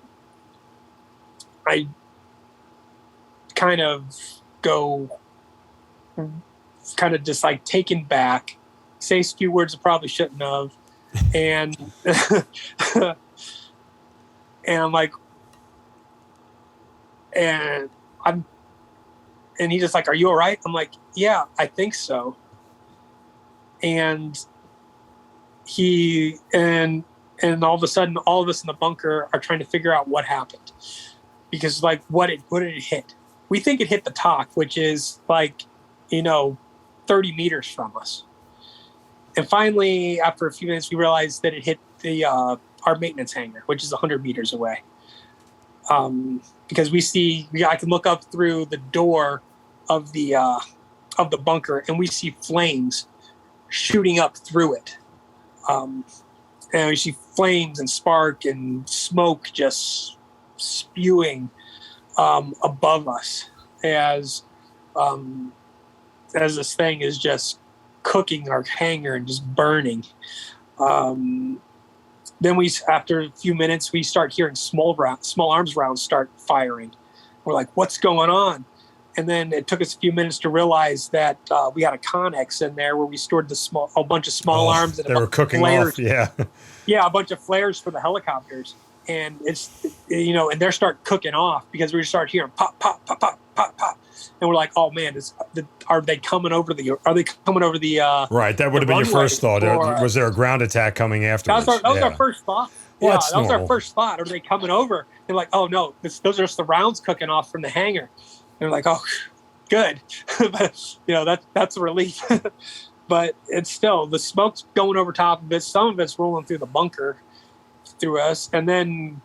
kind of just taken back, say a few words I probably shouldn't have. And and I'm like, And he's just like, "Are you all right?" I'm like, "Yeah, I think so." And and all of a sudden, all of us in the bunker are trying to figure out what happened, because like, what did it hit? We think it hit the talk, which is like, 30 meters from us. And finally, after a few minutes, we realized that it hit our maintenance hangar, which is 100 meters away. Because I can look up through the door of the bunker, and we see flames shooting up through it. And we see flames and spark and smoke just spewing above us as this thing is just cooking our hangar and just burning. Then after a few minutes, we start hearing small arms rounds start firing. We're like, "What's going on?" And then it took us a few minutes to realize that we had a Connex in there where we stored a bunch of small arms. And they were cooking off, yeah. Yeah, a bunch of flares for the helicopters. And and they start cooking off because we start hearing pop, pop, pop, pop, pop, pop. And we're like, "Oh man, are they coming over the? Right, that would have been your first thought. Was there a ground attack coming afterwards? That was our first thought. Well, that was our first thought. Are they coming over? They're like, "Oh no, those are just the rounds cooking off from the hangar." And they're like, "Oh, good." But that's a relief. But it's still, the smoke's going over top of it. Some of it's rolling through the bunker through us, and then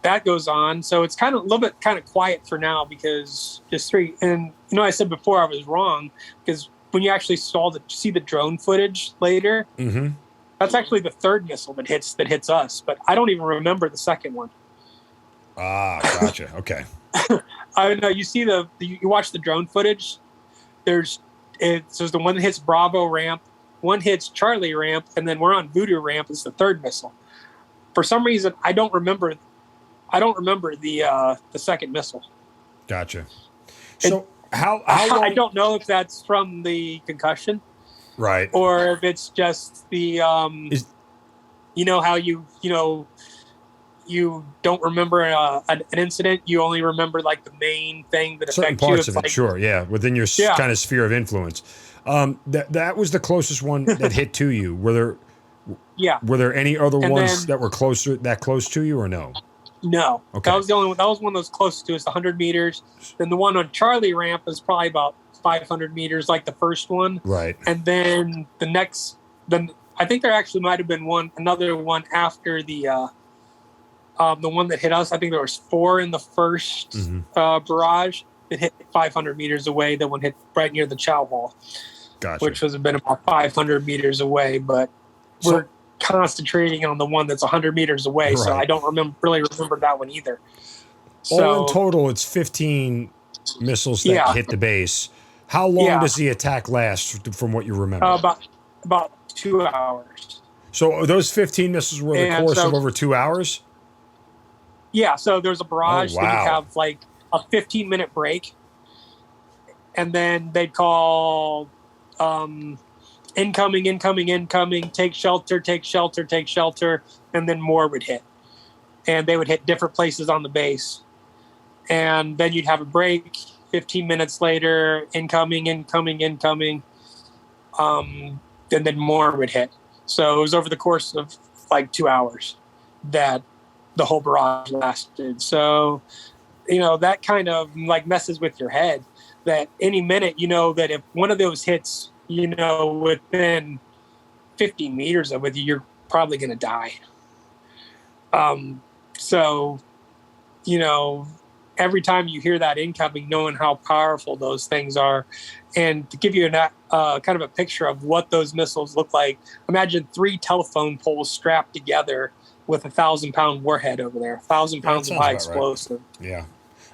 that goes on. So it's a little bit quiet for now because there's three. And I said before I was wrong, because when you actually see the drone footage later, mm-hmm. That's actually the third missile that hits us. But I don't even remember the second one. Ah, gotcha. Okay. I know you see you watch the drone footage. There's the one that hits Bravo ramp, one hits Charlie ramp, and then we're on Voodoo ramp is the third missile. For some reason, I don't remember the second missile. Gotcha. So how long... I don't know if that's from the concussion, right, or if it's just the how you don't remember an incident. You only remember like the main thing that certain affects you. parts of it. Sure, yeah, within your kind of sphere of influence. That was the closest one that hit to you. Were there any other ones that were close to you, or no? No. Okay. That was the only one. That was one that was closest to us, 100 meters. Then the one on Charlie ramp is probably about 500 meters, like the first one. Right. And then I think there actually might have been another one after the one that hit us. I think there was 4 in the first barrage that hit 500 meters away. That one hit right near the chow hall, gotcha. Which was about 500 meters away. But we're concentrating on the one that's 100 meters away, right. So I don't really remember that one either. All in total, it's 15 missiles that hit the base. How long does the attack last, from what you remember? About 2 hours. So those 15 missiles were the course of over 2 hours? Yeah, so there's a barrage. Oh, wow. Then you have like a 15-minute break, and then they'd call incoming, take shelter, and then more would hit. And they would hit different places on the base. And then you'd have a break, 15 minutes later, incoming. And then more would hit. So it was over the course of like 2 hours that the whole barrage lasted. So, that kind of like messes with your head that any minute, that if one of those hits, within 50 meters of it, you're probably going to die. So, every time you hear that incoming, knowing how powerful those things are, and to give you kind of a picture of what those missiles look like, imagine 3 telephone poles strapped together with a 1,000-pound warhead over there, 1,000 pounds of high explosive. Right. Yeah.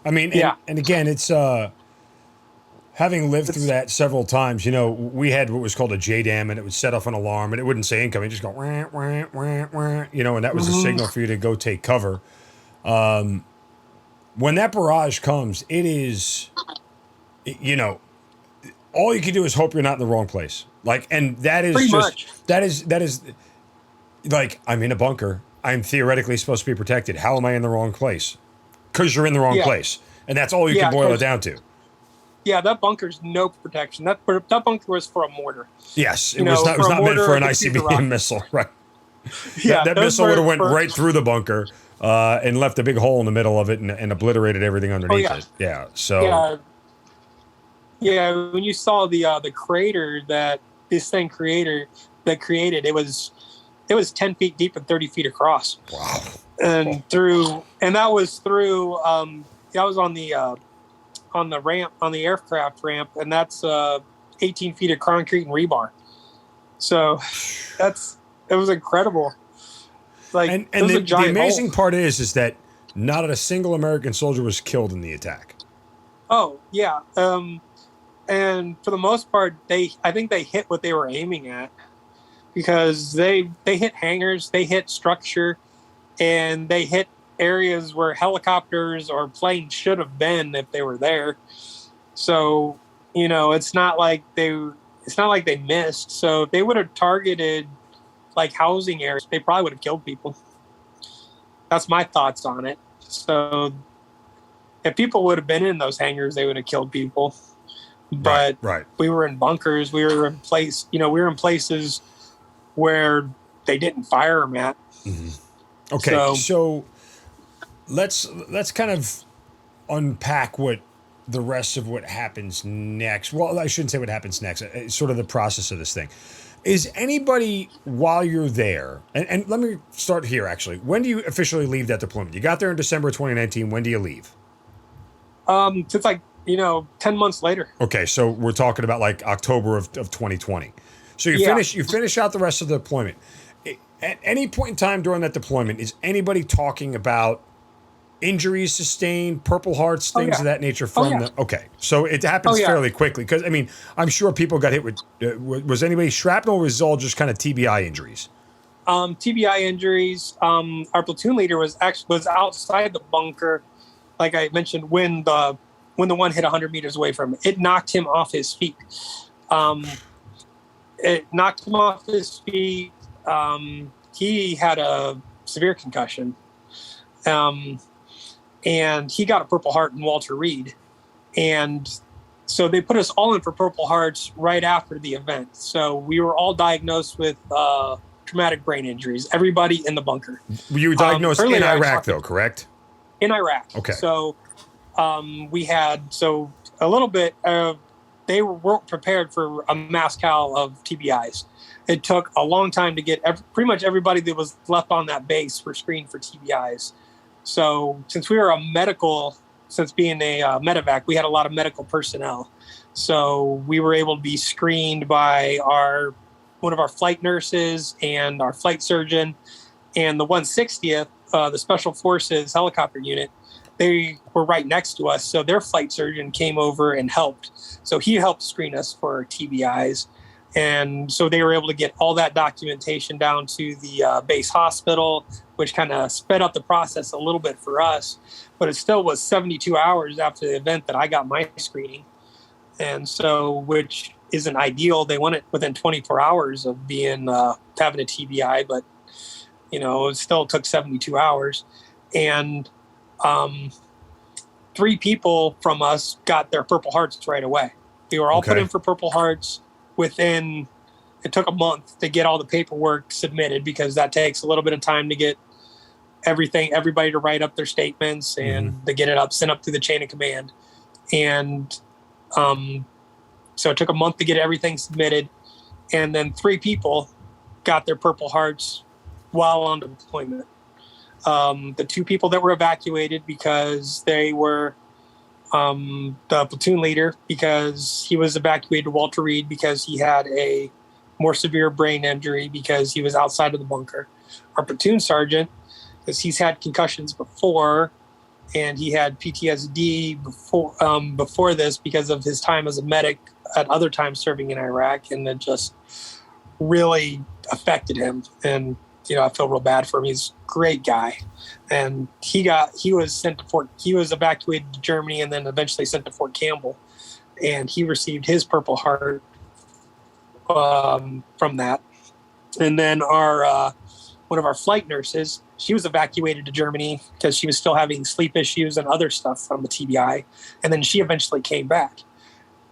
I mean, and again, it's, having lived through that several times, we had what was called a JDAM, and it would set off an alarm, and it wouldn't say incoming, just go, wah, wah, wah, wah, and that was the signal for you to go take cover. When that barrage comes, it is, all you can do is hope you're not in the wrong place. Like, and that is that is like, I'm in a bunker. I'm theoretically supposed to be protected. How am I in the wrong place? because you're in the wrong Yeah. place, and that's all you can boil it down to. Yeah, that bunker's no protection. That bunker was for a mortar. Yes, it was not meant for an ICBM missile, right? that missile would have went right through the bunker and left a big hole in the middle of it and obliterated everything underneath it. Yeah. So. Yeah. When you saw the crater that this thing created, it was 10 feet deep and 30 feet across. Wow. And that was through. That was on the ramp, on the aircraft ramp, and that's 18 feet of concrete and rebar. So it was incredible. Like, and the amazing part is that not a single American soldier was killed in the attack. Oh yeah, and for the most part, I think they hit what they were aiming at, because they hit hangars, they hit structure, and they hit areas where helicopters or planes should have been if they were there. So, it's not like they missed. So if they would have targeted like housing areas, they probably would have killed people. That's my thoughts on it. So if people would have been in those hangars, they would have killed people. But right. We were in bunkers. We were in places where they didn't fire them at. Mm-hmm. Okay, so let's kind of unpack what the rest of what happens next. Well, I shouldn't say what happens next. It's sort of the process of this thing. Is anybody, while you're there, and let me start here actually. When do you officially leave that deployment? You got there in December of 2019. When do you leave? It's like 10 months later. Okay, so we're talking about like October of 2020. So you finish out the rest of the deployment. At any point in time during that deployment, is anybody talking about injuries sustained, Purple Hearts, things of that nature from the... Okay, so it happens fairly quickly, because, I mean, I'm sure people got hit with... was anybody shrapnel, or was it all just kind of TBI injuries? TBI injuries. Our platoon leader was outside the bunker, like I mentioned, when the one hit 100 meters away from him. It knocked him off his feet. He had a severe concussion. And he got a Purple Heart in Walter Reed. And so they put us all in for Purple Hearts right after the event. So we were all diagnosed with traumatic brain injuries, everybody in the bunker. You were diagnosed in Iraq, though, correct? In Iraq. Okay. So we had a little bit of... They weren't prepared for a mass cal of TBIs. It took a long time to get pretty much everybody that was left on that base were screened for TBIs. So since we were being a medevac, we had a lot of medical personnel. So we were able to be screened by one of our flight nurses and our flight surgeon, and the 160th, the Special Forces helicopter unit. They were right next to us, so their flight surgeon came over and helped. So he helped screen us for TBIs. And so they were able to get all that documentation down to the base hospital, which kind of sped up the process a little bit for us. But it still was 72 hours after the event that I got my screening. And so, which isn't ideal. They want it within 24 hours of having a TBI, but, it still took 72 hours. And 3 people from us got their Purple Hearts right away. We were all put in for Purple Hearts. It took a month to get all the paperwork submitted, because that takes a little bit of time to get everybody to write up their statements and to get it sent up through the chain of command. And so it took a month to get everything submitted. And then 3 people got their Purple Hearts while on deployment. The 2 people that were evacuated because they were the platoon leader, because he was evacuated to Walter Reed because he had a more severe brain injury because he was outside of the bunker. Our platoon sergeant, because he's had concussions before, and he had PTSD before this because of his time as a medic at other times serving in Iraq, and it just really affected him. And I feel real bad for him. He's a great guy. And he was evacuated to Germany and then eventually sent to Fort Campbell. And he received his Purple Heart from that. And then our one of our flight nurses, she was evacuated to Germany because she was still having sleep issues and other stuff from the TBI. And then she eventually came back.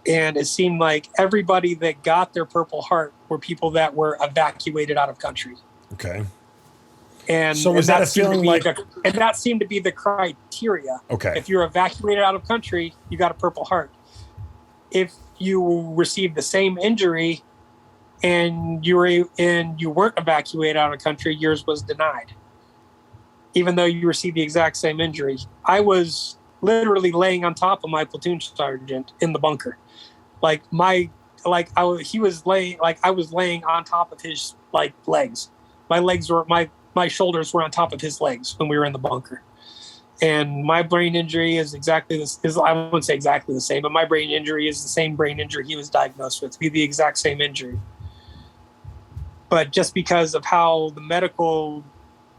And it seemed like everybody that got their Purple Heart were people that were evacuated out of country. Okay. And so was that a feeling like... and that seemed to be the criteria. Okay. If you're evacuated out of country, you got a Purple Heart. If you received the same injury and you weren't evacuated out of country, yours was denied, even though you received the exact same injury. I was literally laying on top of my platoon sergeant in the bunker. I was laying on top of his legs. My shoulders were on top of his legs when we were in the bunker. And my brain injury is exactly this. I wouldn't say exactly the same, but my brain injury is the same brain injury he was diagnosed with. Be the exact same injury. But just because of how the medical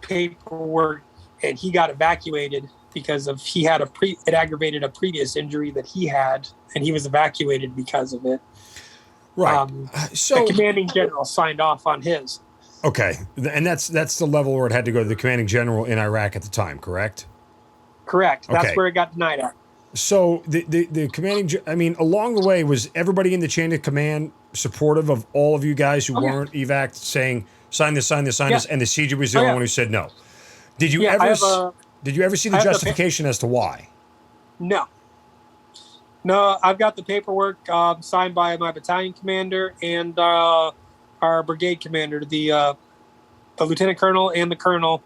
paperwork, and he got evacuated because of it aggravated a previous injury that he had, and he was evacuated because of it. Right. So the commanding general signed off on his. Okay, and that's the level where it had to go to the commanding general in Iraq at the time, correct? Correct. That's okay. Where it got denied at. So the commanding, along the way, was everybody in the chain of command supportive of all of you guys who weren't evac, saying sign this, and the CG was the only one who said no? Did you ever see the justification as to why? No, I've got the paperwork signed by my battalion commander and our brigade commander, the lieutenant colonel and the colonel.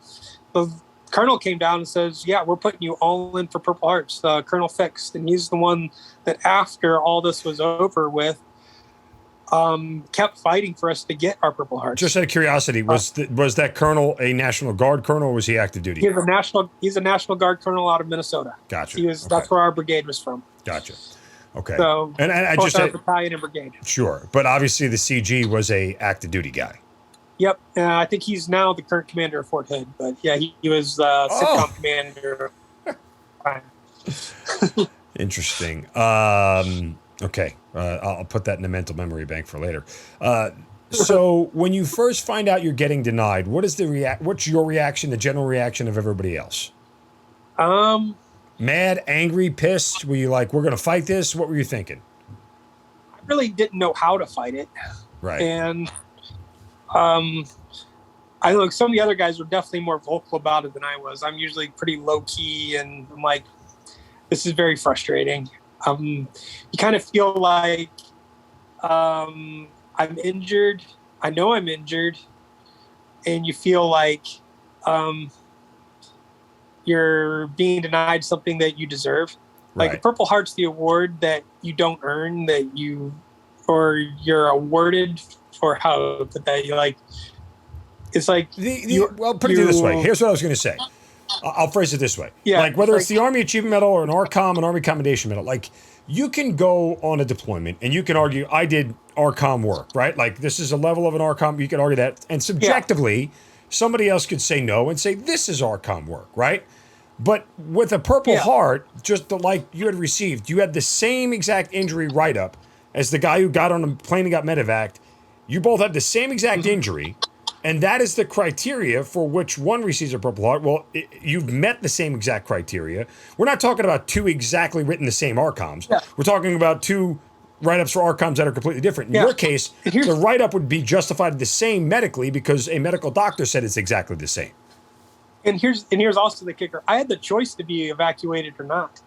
The colonel came down and says, yeah, we're putting you all in for Purple Hearts. Colonel Fixed, and he's the one that after all this was over with, kept fighting for us to get our Purple Hearts. Just out of curiosity, was that colonel a National Guard colonel, or was he active duty? He's a National Guard colonel out of Minnesota. Gotcha. That's where our brigade was from. Gotcha. Okay. So, and I just our battalion and brigade. Sure, but obviously the CG was a active duty guy. Yep, I think he's now the current commander of Fort Hood. But yeah, he was sitcom commander. Interesting. Okay, I'll put that in the mental memory bank for later. So when you first find out you're getting denied, what's your reaction, the general reaction of everybody else? Mad, angry, pissed? Were you like, we're going to fight this? What were you thinking? I really didn't know how to fight it. Right. And I look, some of the other guys were definitely more vocal about it than I was. I'm usually pretty low key, and I'm like, this is very frustrating. You kind of feel like I'm injured. I know I'm injured, and you feel like you're being denied something that you deserve. Like the Purple Heart's the award that you don't earn, you're awarded for how that you like. It's like well, put it this way. Here's what I was going to say. I'll phrase it this way. Yeah, like whether it's the Army Achievement Medal or an Army Commendation Medal, like you can go on a deployment and you can argue, I did ARCOM work, right? Like this is a level of an ARCOM. You can argue that, and subjectively, somebody else could say no and say this is ARCOM work, right? But with a Purple Heart, just like you had received, you had the same exact injury write-up as the guy who got on a plane and got medevaced. You both had the same exact injury, and that is the criteria for which one receives a Purple Heart. Well, you've met the same exact criteria. We're not talking about two exactly written the same ARCOMs. Yeah. We're talking about two write-ups for ARCOMs that are completely different. In your case, the write-up would be justified the same medically because a medical doctor said it's exactly the same. And here's also the kicker. I had the choice to be evacuated or not.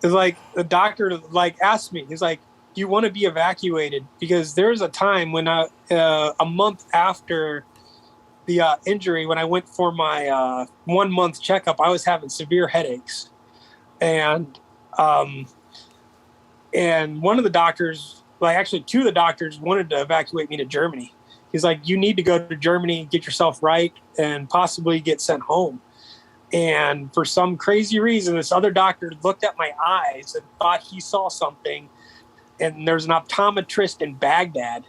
It's like the doctor asked me, he's like, do you want to be evacuated? Because there's a time when a month after the injury, when I went for my 1 month checkup, I was having severe headaches. And one of the doctors, actually two of the doctors wanted to evacuate me to Germany. He's like, you need to go to Germany, get yourself right, and possibly get sent home. And for some crazy reason, this other doctor looked at my eyes and thought he saw something. And there's an optometrist in Baghdad,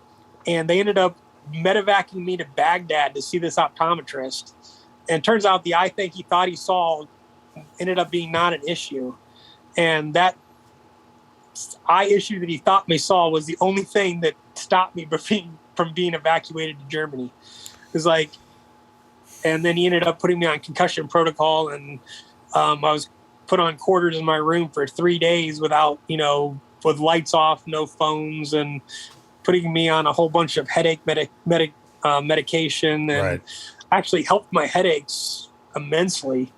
and they ended up medevacing me to Baghdad to see this optometrist. And it turns out the eye thing he thought he saw ended up being not an issue. And that eye issue that he thought me saw was the only thing that stopped me from being evacuated to Germany. It was like, And then he ended up putting me on concussion protocol, and I was put on quarters in my room for 3 days without, with lights off, no phones, and putting me on a whole bunch of headache medication, and Right. actually helped my headaches immensely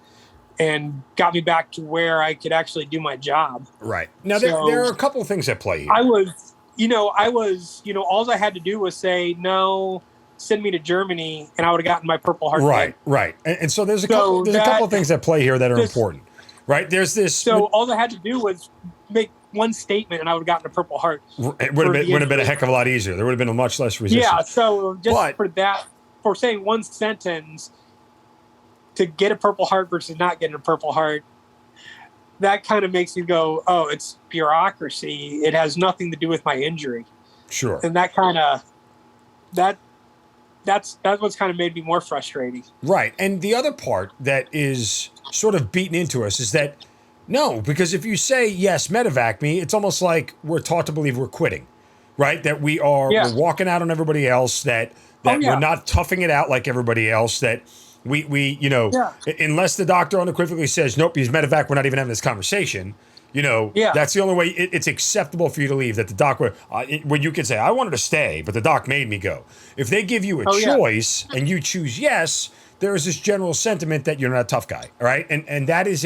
and got me back to where I could actually do my job. Right. Now, So- there are a couple of things at play here. I was, all I had to do was say, no, send me to Germany, and I would have gotten my Purple Heart. Right, right. And so there's a couple of things at play here that are important, right? There's this. So all I had to do was make one statement, and I would have gotten a Purple Heart. It would have been a heck of a lot easier. There would have been a much less resistance. Yeah. So just for saying one sentence to get a Purple Heart versus not getting a Purple Heart, that kind of makes you go, oh, it's bureaucracy. It has nothing to do with my injury. Sure. And that kind of that's what's kind of made me more frustrating. Right. And the other part that is sort of beaten into us is that no, because if you say, yes, medevac me, it's almost like we're taught to believe we're quitting, right? That we're walking out on everybody else, that we're not toughing it out like everybody else, that we unless the doctor unequivocally says, nope, he's medevac, we're not even having this conversation. That's the only way it's acceptable for you to leave, that the doc, when you can say, I wanted to stay, but the doc made me go. If they give you a choice and you choose yes, there is this general sentiment that you're not a tough guy. All right. And that is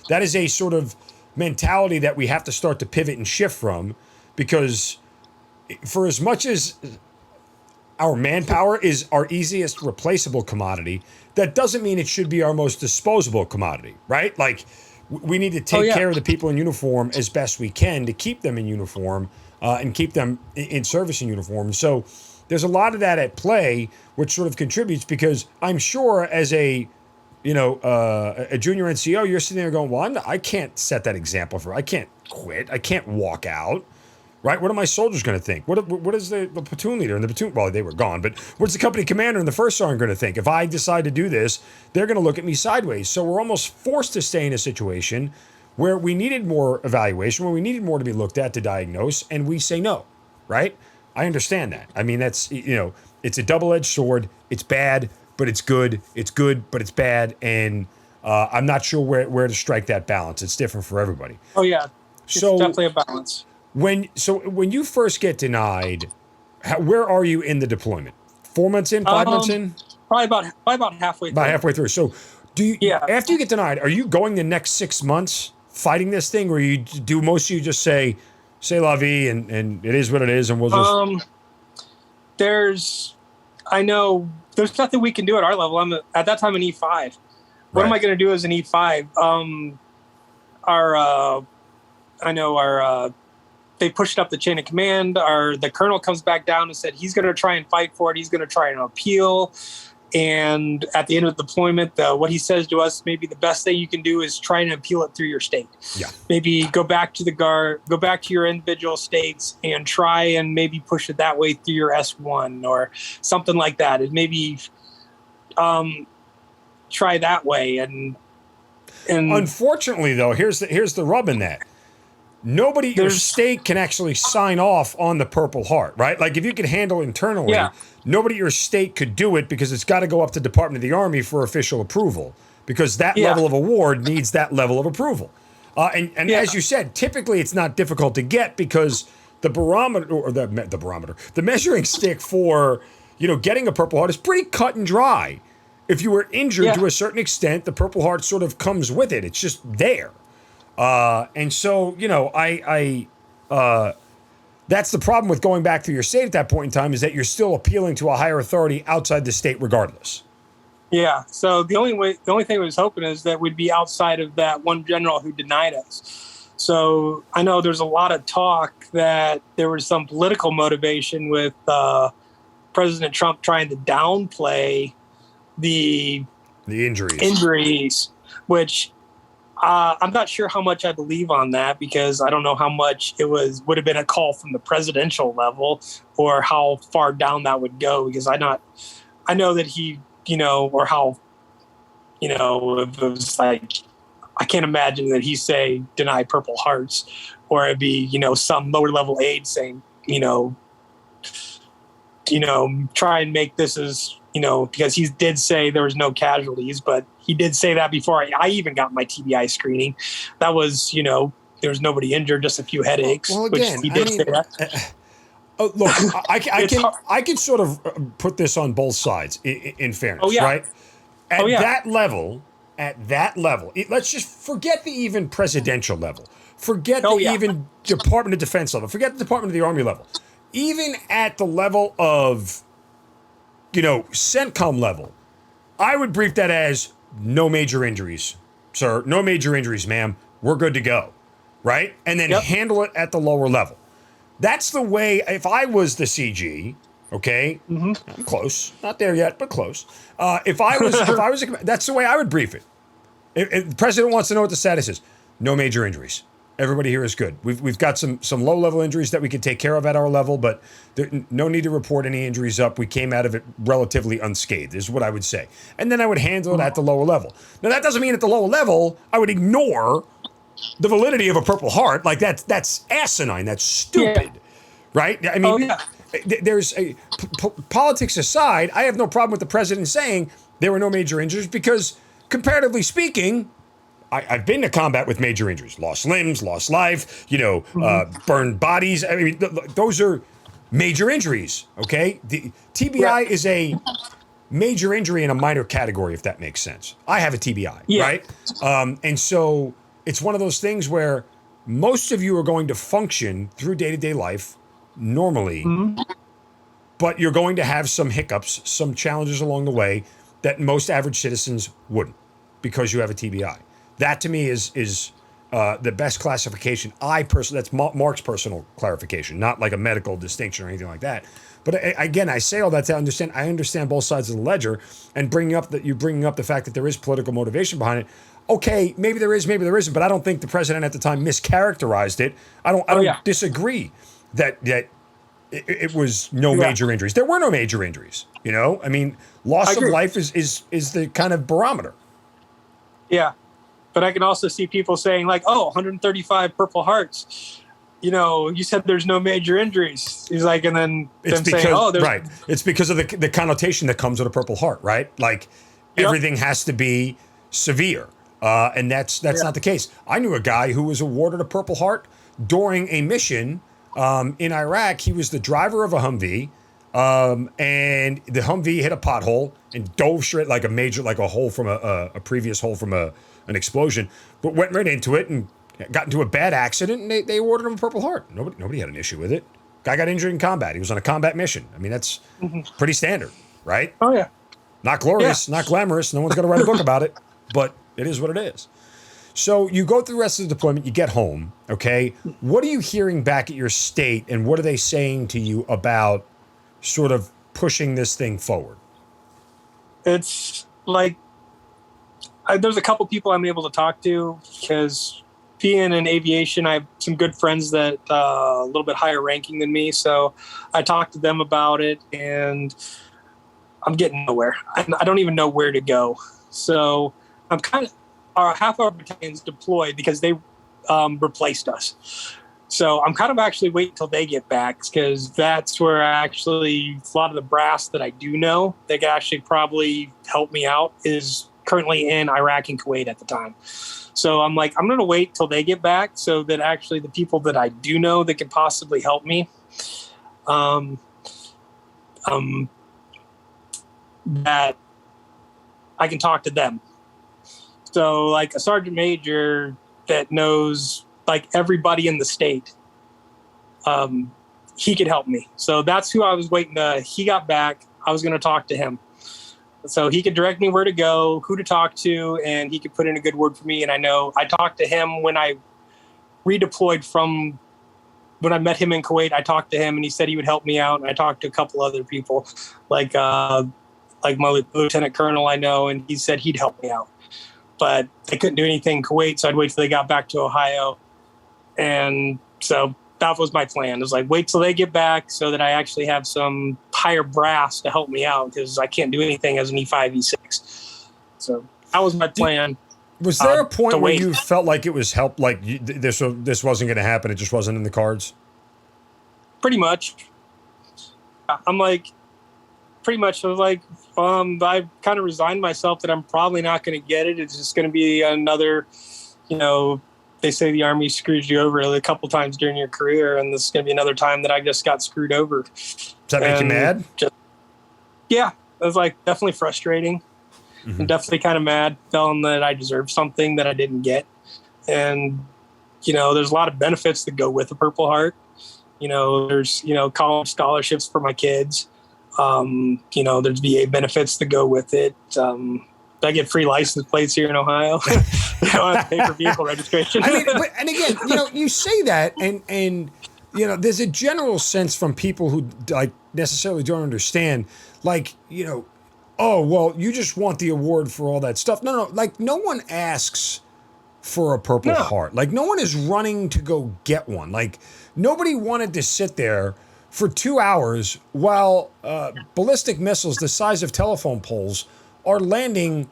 that is a sort of mentality that we have to start to pivot and shift from, because for as much as our manpower is our easiest replaceable commodity, that doesn't mean it should be our most disposable commodity, right? Like, we need to take care of the people in uniform as best we can to keep them in uniform and keep them in service in uniform. So there's a lot of that at play, which sort of contributes, because I'm sure as a junior NCO, you're sitting there going, well, I can't set that example I can't quit. I can't walk out. Right? What are my soldiers going to think? What is the platoon leader and the platoon? Well, they were gone, but what's the company commander and the first sergeant going to think? If I decide to do this, they're going to look at me sideways. So we're almost forced to stay in a situation where we needed more evaluation, where we needed more to be looked at to diagnose, and we say no. Right? I understand that. I mean, that's it's a double-edged sword. It's bad, but it's good. It's good, but it's bad, and I'm not sure where to strike that balance. It's different for everybody. Oh yeah, it's definitely a balance. When you first get denied, where are you in the deployment? 4 months in, 5 months in? Probably about halfway through. About halfway through. So after you get denied, are you going the next 6 months fighting this thing, or do most of you just say la vie and it is what it is, and we'll just I know there's nothing we can do at our level. I'm at that time an E5. What am I going to do as an E5? They pushed up the chain of command. The colonel comes back down and said he's going to try and fight for it. He's going to try and appeal. And at the end of the deployment, what he says to us, maybe the best thing you can do is try and appeal it through your state. Yeah. Maybe go back to the guard, go back to your individual states and try and maybe push it that way through your S1 or something like that. And maybe try that way. And unfortunately, though, here's the rub in that. Nobody at your state can actually sign off on the Purple Heart, right? Like, if you could handle internally, nobody at your state could do it, because it's got to go up to the Department of the Army for official approval, because that level of award needs that level of approval. And as you said, typically it's not difficult to get, because the barometer, or the measuring stick for getting a Purple Heart is pretty cut and dry. If you were injured to a certain extent, the Purple Heart sort of comes with it. It's just there. And so, that's the problem with going back to your state at that point in time, is that you're still appealing to a higher authority outside the state regardless. Yeah. So the only thing I was hoping is that we'd be outside of that one general who denied us. So I know there's a lot of talk that there was some political motivation with President Trump trying to downplay the injuries, which I'm not sure how much I believe on that, because I don't know how much it would have been a call from the presidential level, or how far down that would go, because I know that he, or how, if it was like, I can't imagine that he say deny Purple Hearts, or it'd be, some lower level aide saying, try and make this as because he did say there was no casualties, but he did say that before I even got my TBI screening. That was, there was nobody injured, just a few headaches. Well, again, which he did say that. Look, I can sort of put this on both sides in fairness, Oh, yeah. right? At that level, let's just forget the even presidential level. Forget the even Department of Defense level. Forget the Department of the Army level. Even at the level of, CENTCOM level, I would brief that as no major injuries, sir. No major injuries, ma'am. We're good to go, right? And then handle it at the lower level. That's the way, if I was the CG, okay, I'm close, not there yet, but close. If I was, that's the way I would brief it. If the president wants to know what the status is, no major injuries. Everybody here is good. We've got some low level injuries that we could take care of at our level, but no need to report any injuries up. We came out of it relatively unscathed, is what I would say. And then I would handle it at the lower level. Now that doesn't mean at the lower level I would ignore the validity of a Purple Heart. Like that's asinine. That's stupid, right? I mean, there's politics aside. I have no problem with the president saying there were no major injuries because, comparatively speaking, I've been to combat with major injuries, lost limbs, lost life, burned bodies. I mean, those are major injuries. Okay, the TBI is a major injury in a minor category, if that makes sense. I have a TBI, right? And so it's one of those things where most of you are going to function through day-to-day life normally, but you're going to have some hiccups, some challenges along the way that most average citizens wouldn't because you have a TBI. That to me is the best classification. That's Mark's personal clarification, not like a medical distinction or anything like that. But again, I say all that to understand. I understand both sides of the ledger, and bringing up the fact that there is political motivation behind it. Okay, maybe there is, maybe there isn't. But I don't think the president at the time mischaracterized it. I don't disagree that it was no major injuries. There were no major injuries. I mean, loss of life is the kind of barometer. Yeah. But I can also see people saying 135 Purple Hearts. You said there's no major injuries. He's like, and then them saying, there's right. It's because of the connotation that comes with a Purple Heart, right? Like everything has to be severe, and that's not the case. I knew a guy who was awarded a Purple Heart during a mission in Iraq. He was the driver of a Humvee, and the Humvee hit a pothole and dove straight like a hole from a previous hole from an explosion, but went right into it and got into a bad accident, and they awarded him a Purple Heart. Nobody had an issue with it. Guy got injured in combat. He was on a combat mission. I mean, that's pretty standard, right? Oh, yeah. Not glorious, not glamorous. No one's going to write a book about it, but it is what it is. So you go through the rest of the deployment, you get home, okay? What are you hearing back at your state, and what are they saying to you about sort of pushing this thing forward? It's like, there's a couple people I'm able to talk to because being in aviation, I have some good friends that a little bit higher ranking than me. So I talked to them about it, and I'm getting nowhere. I don't even know where to go. So I'm half our battalion's deployed because they replaced us. So I'm kind of actually waiting until they get back because that's where actually a lot of the brass that I do know that could actually probably help me out is currently in Iraq and Kuwait at the time. So I'm like, I'm going to wait till they get back so that actually the people that I do know that can possibly help me, that I can talk to them. So like a sergeant major that knows like everybody in the state, he could help me. So that's who I was waiting to. He got back. I was going to talk to him. So he could direct me where to go, who to talk to, and he could put in a good word for me. And I know I talked to him when I redeployed from when I met him in Kuwait. I talked to him, and he said he would help me out. And I talked to a couple other people, like my lieutenant colonel I know, and he said he'd help me out. But they couldn't do anything in Kuwait, so I'd wait till they got back to Ohio. And so that was my plan. It was like, wait till they get back so that I actually have some higher brass to help me out because I can't do anything as an E5, E6. So that was my plan. Was there a point where you felt like it was help, like this wasn't going to happen, it just wasn't in the cards? Pretty much. I'm like, pretty much, I was like, I kind of resigned myself that I'm probably not going to get it. It's just going to be another, they say the Army screws you over a couple times during your career, and this is going to be another time that I just got screwed over. Does that make you mad? Yeah, it was like definitely frustrating, and definitely kind of mad, feeling that I deserved something that I didn't get. And, there's a lot of benefits that go with a Purple Heart. There's, college scholarships for my kids. There's VA benefits that go with it. I get free license plates here in Ohio. I don't have to pay for vehicle registration. And again, you say that, and there's a general sense from people who like necessarily don't understand, like, oh, well, you just want the award for all that stuff. No, like no one asks for a Purple Heart. Like no one is running to go get one. Like nobody wanted to sit there for 2 hours while ballistic missiles the size of telephone poles are landing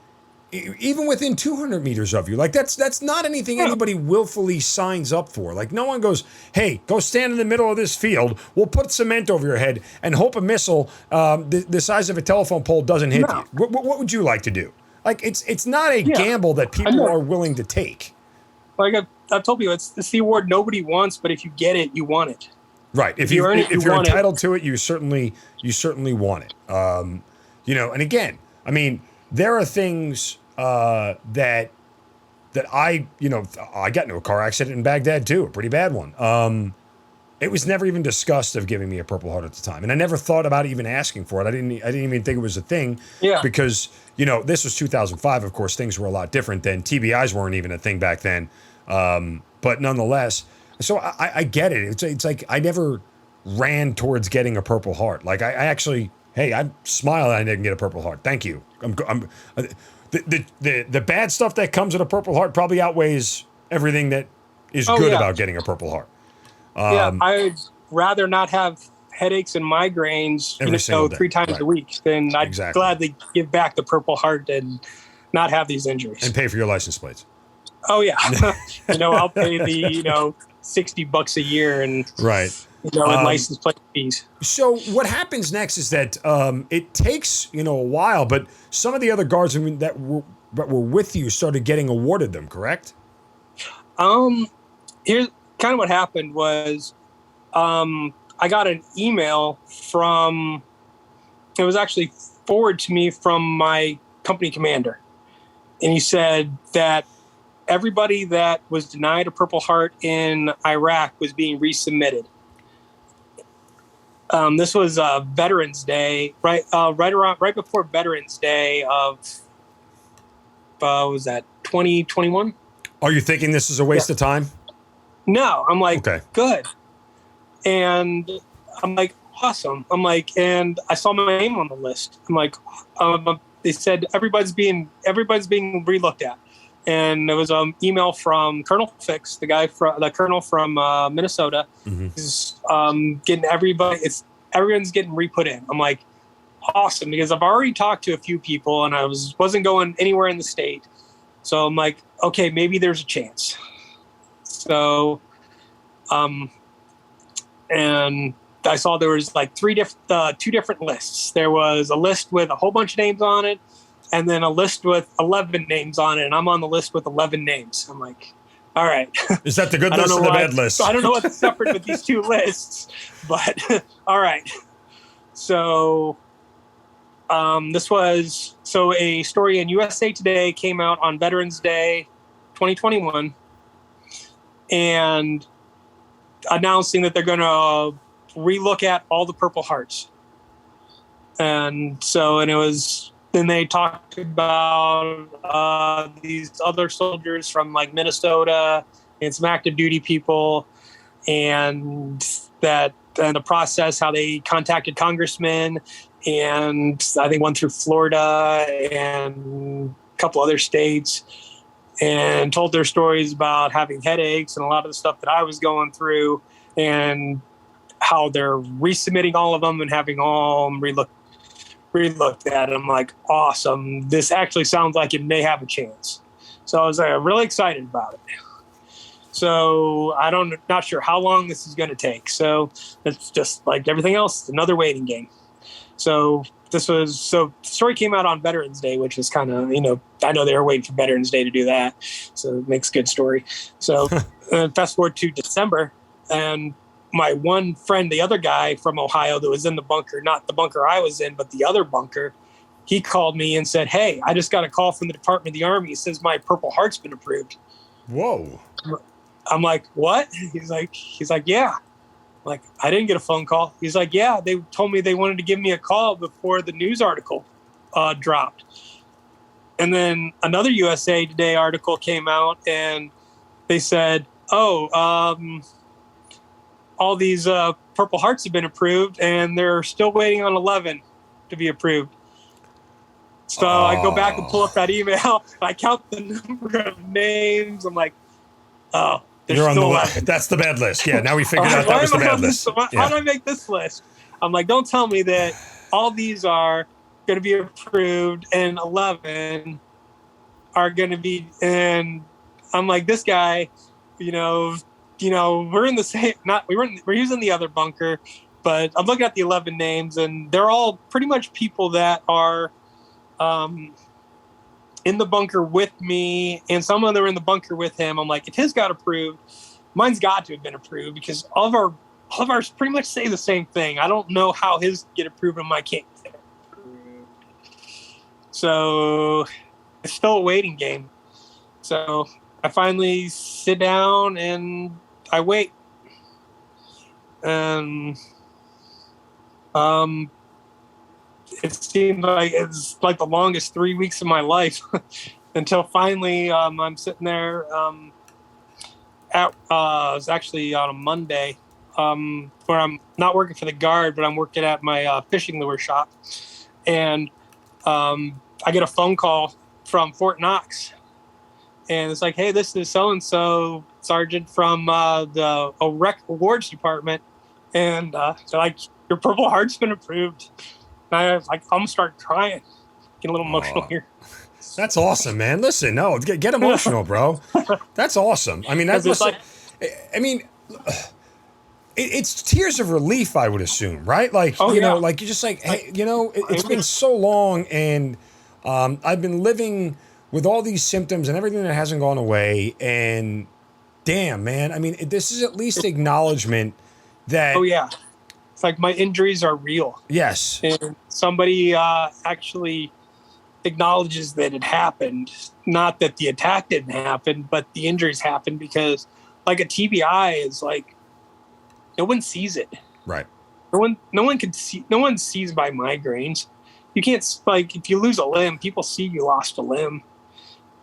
even within 200 meters of you. Like that's not anything anybody willfully signs up for. Like no one goes, hey, go stand in the middle of this field. We'll put cement over your head and hope a missile the size of a telephone pole doesn't hit you. What would you like to do? Like it's not a gamble that people are willing to take. Like I've told you, it's the award nobody wants, but if you get it, you want it. Right. If you're entitled to it, you certainly want it. And again, I mean, there are things that I got into a car accident in Baghdad too, a pretty bad one. It was never even discussed of giving me a Purple Heart at the time, and I never thought about even asking for it. I didn't even think it was a thing. Yeah. Because this was 2005. Of course, things were a lot different then. TBIs weren't even a thing back then. But nonetheless. So I get it. It's like I never ran towards getting a Purple Heart. Like I actually, I smile that I didn't get a Purple Heart. Thank you. The bad stuff that comes with a Purple Heart probably outweighs everything that is good about getting a Purple Heart. I'd rather not have headaches and migraines, 3 times a week than I'd gladly give back the Purple Heart and not have these injuries and pay for your license plates. Oh yeah, I'll pay the $60 a year and and license plate fees. So what happens next is that it takes a while, but some of the other guardsmen that were with you started getting awarded them, correct? Here's kind of what happened was I got an email it was actually forwarded to me from my company commander, and he said that everybody that was denied a Purple Heart in Iraq was being resubmitted. This was Veterans Day, right before Veterans Day of, what was that, 2021? Are you thinking this is a waste of time? No, I'm like, good. And I'm like, awesome. I'm like, and I saw my name on the list. I'm like, they said everybody's being relooked at. And there was an email from Colonel Fix, the colonel from Minnesota. He's getting everyone's getting re-put in. I'm like, awesome, because I've already talked to a few people and I wasn't going anywhere in the state. So I'm like, okay, maybe there's a chance. So, and I saw there was like 2 different lists. There was a list with a whole bunch of names on it, and then a list with 11 names on it, and I'm on the list with 11 names. I'm like, all right. Is that the good list or the bad list? I don't know what's separate with these 2 lists, but all right. So a story in USA Today came out on Veterans Day 2021 and announcing that they're going to relook at all the Purple Hearts. And it was... Then they talked about these other soldiers from like Minnesota and some active duty people, and the process, how they contacted congressmen, and I think one through Florida and a couple other states, and told their stories about having headaches and a lot of the stuff that I was going through, and how they're resubmitting all of them and having all relooked at it. I'm like, awesome. This actually sounds like it may have a chance. So I was really excited about it. So not sure how long this is going to take. So it's just like everything else, another waiting game. So the story came out on Veterans Day, which is kind of, I know they were waiting for Veterans Day to do that. So it makes a good story. So fast forward to December, and my one friend, the other guy from Ohio that was in the bunker, not the bunker I was in, but the other bunker, he called me and said, "Hey, I just got a call from the Department of the Army. It says my Purple Heart's been approved." Whoa. I'm like, "What?" He's like, "Yeah." Like, I didn't get a phone call. He's like, "Yeah, they told me they wanted to give me a call before the news article dropped." And then another USA Today article came out, and they said, all these Purple Hearts have been approved, and they're still waiting on 11 to be approved. So I go back and pull up that email. I count the number of names. I'm like, oh, there's You're on still the 11. That's the bad list. Yeah, now we figured out that was the bad list. How did I make this list? I'm like, don't tell me that all these are going to be approved and 11 are going to be. And I'm like, this guy, we're in the same. We're using the other bunker, but I'm looking at the 11 names, and they're all pretty much people that are in the bunker with me, and some of them are in the bunker with him. I'm like, if his got approved, mine's got to have been approved, because all of ours pretty much say the same thing. I don't know how his get approved and mine can't get approved. So it's still a waiting game. So I finally sit down and I wait. And it seemed like it's like the longest 3 weeks of my life until finally I'm sitting there it was actually on a Monday where I'm not working for the guard, but I'm working at my fishing lure shop. And I get a phone call from Fort Knox. And it's like, "Hey, this is so-and-so sergeant from the awards department." And they're like, "Your Purple Heart's been approved." And I was like, I'm going to start crying. Get a little emotional here. That's awesome, man. Listen, no, get emotional, bro. That's awesome. I mean, it's tears of relief, I would assume, right? Like, like you're just like, hey, it's been so long, and I've been living with all these symptoms and everything that hasn't gone away, and damn, man. I mean, this is at least acknowledgement that. Oh yeah, it's like my injuries are real. Yes, and somebody actually acknowledges that it happened. Not that the attack didn't happen, but the injuries happened, because like a TBI is like no one sees it. Right. No one can see. No one sees my migraines. You can't, like, if you lose a limb, people see you lost a limb.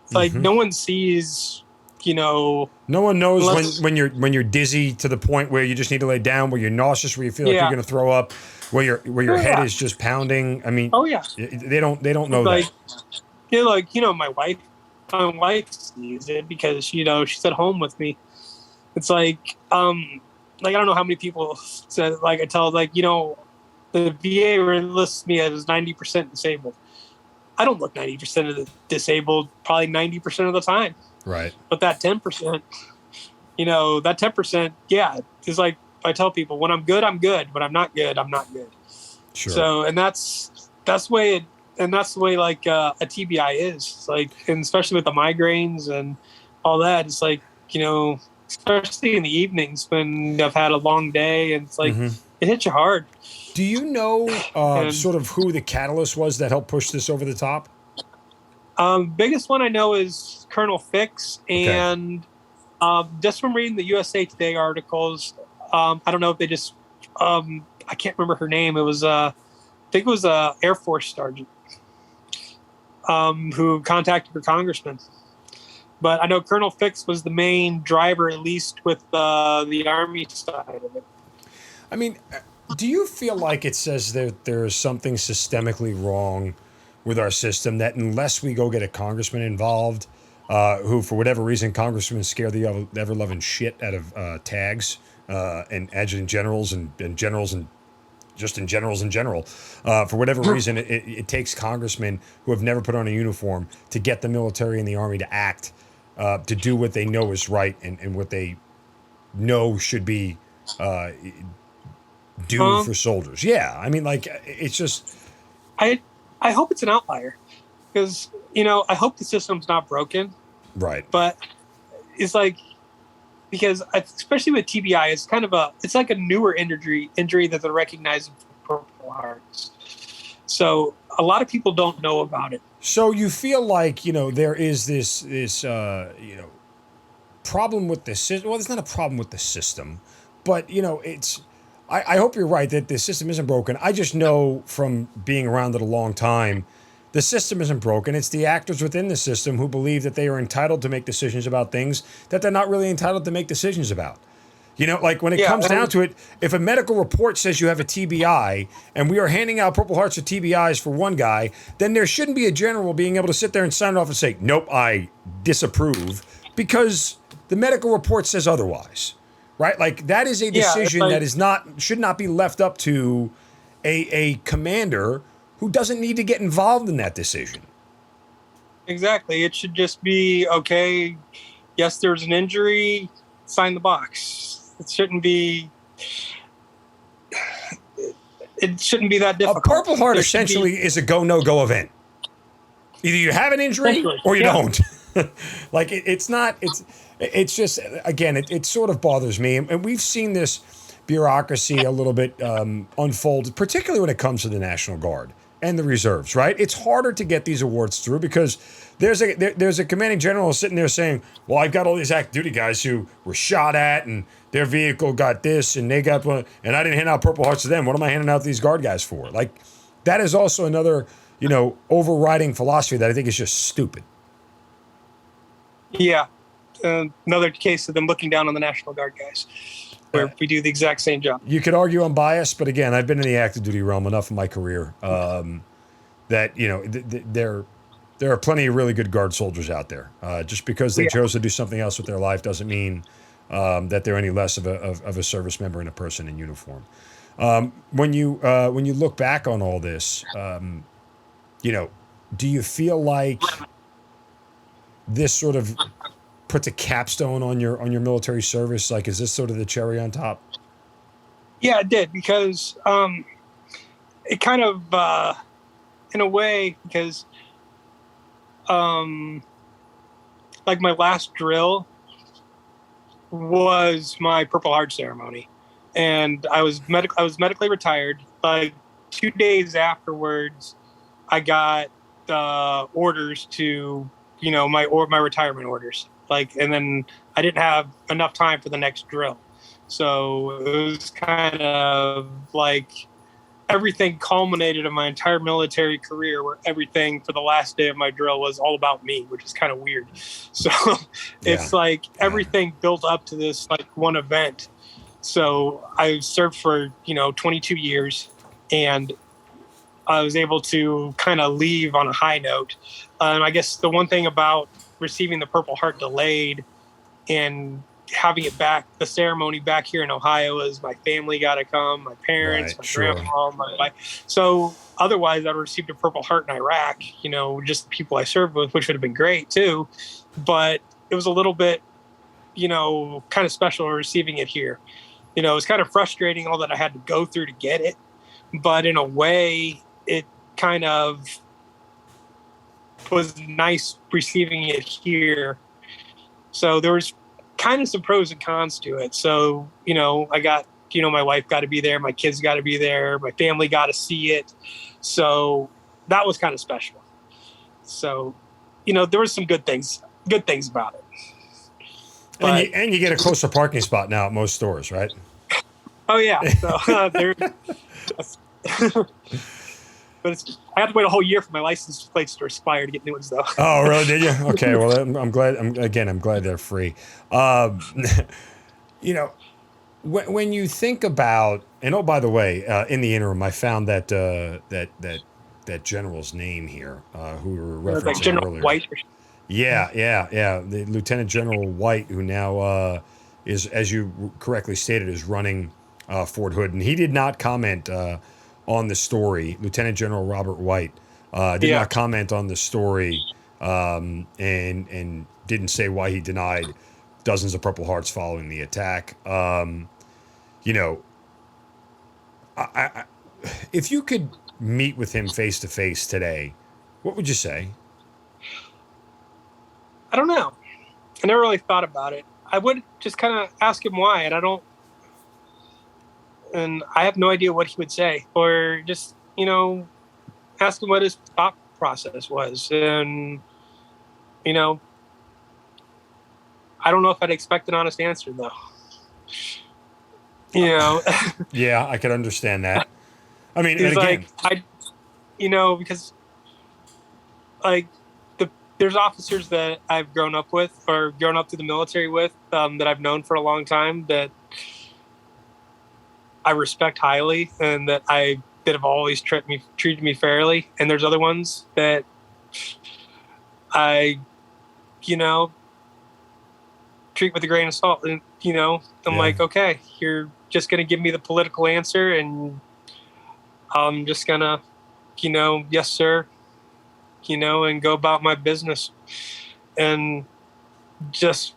It's like no one sees, No one knows when you're dizzy to the point where you just need to lay down, where you're nauseous, where you feel like you're going to throw up, where your head is just pounding. I mean, they don't know like, that. My wife sees it because she's at home with me. It's like I don't know how many people said, like, I tell, like, the VA lists me as 90% disabled. I don't look 90% of the disabled, probably 90% of the time. Right. But that 10%, that 10%, is like, I tell people, when I'm good, I'm good. When I'm not good, I'm not good. Sure. So, and that's the way like a TBI is. It's like, and especially with the migraines and all that, it's like, especially in the evenings when I've had a long day, and it's like, it hits you hard. Do you know sort of who the catalyst was that helped push this over the top? Biggest one I know is Colonel Fix, and just from reading the USA Today articles, I don't know if they just, I can't remember her name. It was, I think it was a Air Force sergeant who contacted her congressman. But I know Colonel Fix was the main driver, at least with the Army side of it. I mean, do you feel like it says that there is something systemically wrong with our system, that unless we go get a congressman involved, who for whatever reason, congressmen scare the ever-loving shit out of tags and adjutant generals and generals and just in generals in general. For whatever reason, it takes congressmen who have never put on a uniform to get the military and the Army to act, to do what they know is right and what they know should be due for soldiers. Yeah, I mean, like, it's just, I hope it's an outlier because, I hope the system's not broken. Right. But it's like, because especially with TBI, it's like a newer injury that they're recognizing for Purple Hearts. So a lot of people don't know about it. So you feel like, there is this problem with the system. Well, there's not a problem with the system, but, I hope you're right that the system isn't broken. I just know from being around it a long time, the system isn't broken. It's the actors within the system who believe that they are entitled to make decisions about things that they're not really entitled to make decisions about. Like when it comes down to it, if a medical report says you have a TBI and we are handing out Purple Hearts or TBIs for one guy, then there shouldn't be a general being able to sit there and sign it off and say, nope, I disapprove, because the medical report says otherwise, right? Like that is a decision that should not be left up to a commander who doesn't need to get involved in that decision. Exactly. It should just be, okay, yes, there's an injury, sign the box. It shouldn't be that difficult. A Purple Heart essentially is a go, no-go event. Either you have an injury or you don't. Like it's just, again, it sort of bothers me. And we've seen this bureaucracy a little bit unfold, particularly when it comes to the National Guard and the reserves, right? It's harder to get these awards through because there's a commanding general sitting there saying, well, I've got all these active duty guys who were shot at and their vehicle got this and they got one, and I didn't hand out Purple Hearts to them. What am I handing out these guard guys for? Like, that is also another, overriding philosophy that I think is just stupid. Yeah. Another case of them looking down on the National Guard guys, where we do the exact same job. You could argue I'm biased, but again, I've been in the active duty realm enough in my career that, there are plenty of really good guard soldiers out there. Just because they chose to do something else with their life doesn't mean that they're any less of a service member and a person in uniform. When you look back on all this, do you feel like this sort of puts a capstone on your military service? Like, is this sort of the cherry on top? Yeah, it did, because it kind of, in a way, because like my last drill was my Purple Heart ceremony, and I was medically retired. Like 2 days afterwards, I got orders to, my retirement orders. Like, and then I didn't have enough time for the next drill. So it was kind of like everything culminated in my entire military career, where everything for the last day of my drill was all about me, which is kind of weird. So it's like everything built up to this like one event. So I served for, 22 years, and I was able to kind of leave on a high note. I guess the one thing about receiving the Purple Heart delayed and having it back, the ceremony back here in Ohio, is my family got to come, my parents, my grandma, my wife. So otherwise I'd received a Purple Heart in Iraq, just the people I served with, which would have been great too. But it was a little bit, kind of special receiving it here. It was kind of frustrating all that I had to go through to get it. But in a way, it kind of was nice receiving it here. So there was kind of some pros and cons to it. So, I got, my wife got to be there, my kids got to be there, my family got to see it. So that was kind of special. So, there was some good things about it. But, and you get a closer parking spot now at most stores, right? Oh yeah. So but I had to wait a whole year for my license plates to expire to get new ones, though. Oh, really? Did you? Okay. Well, I'm glad. I'm glad they're free. When you think about, and oh, by the way, in the interim, I found that that general's name here, who we were referencing like General earlier. White. Yeah. The Lieutenant General White, who now is, as you correctly stated, is running Fort Hood, and he did not comment on the story. Lieutenant General Robert White did not comment on the story, and didn't say why he denied dozens of Purple Hearts following the attack. If you could meet with him face to face today, what would you say? I don't know. I never really thought about it. I would just kind of ask him why, and I have no idea what he would say, or just, ask him what his thought process was. And, I don't know if I'd expect an honest answer though. Yeah, I could understand that. I mean, and He's again, because there's officers that I've grown up with or grown up through the military with, that I've known for a long time that I respect highly and that have always treated me fairly. And there's other ones that I, treat with a grain of salt. And, I'm like, okay, you're just going to give me the political answer and I'm just going to, yes, sir, and go about my business. And just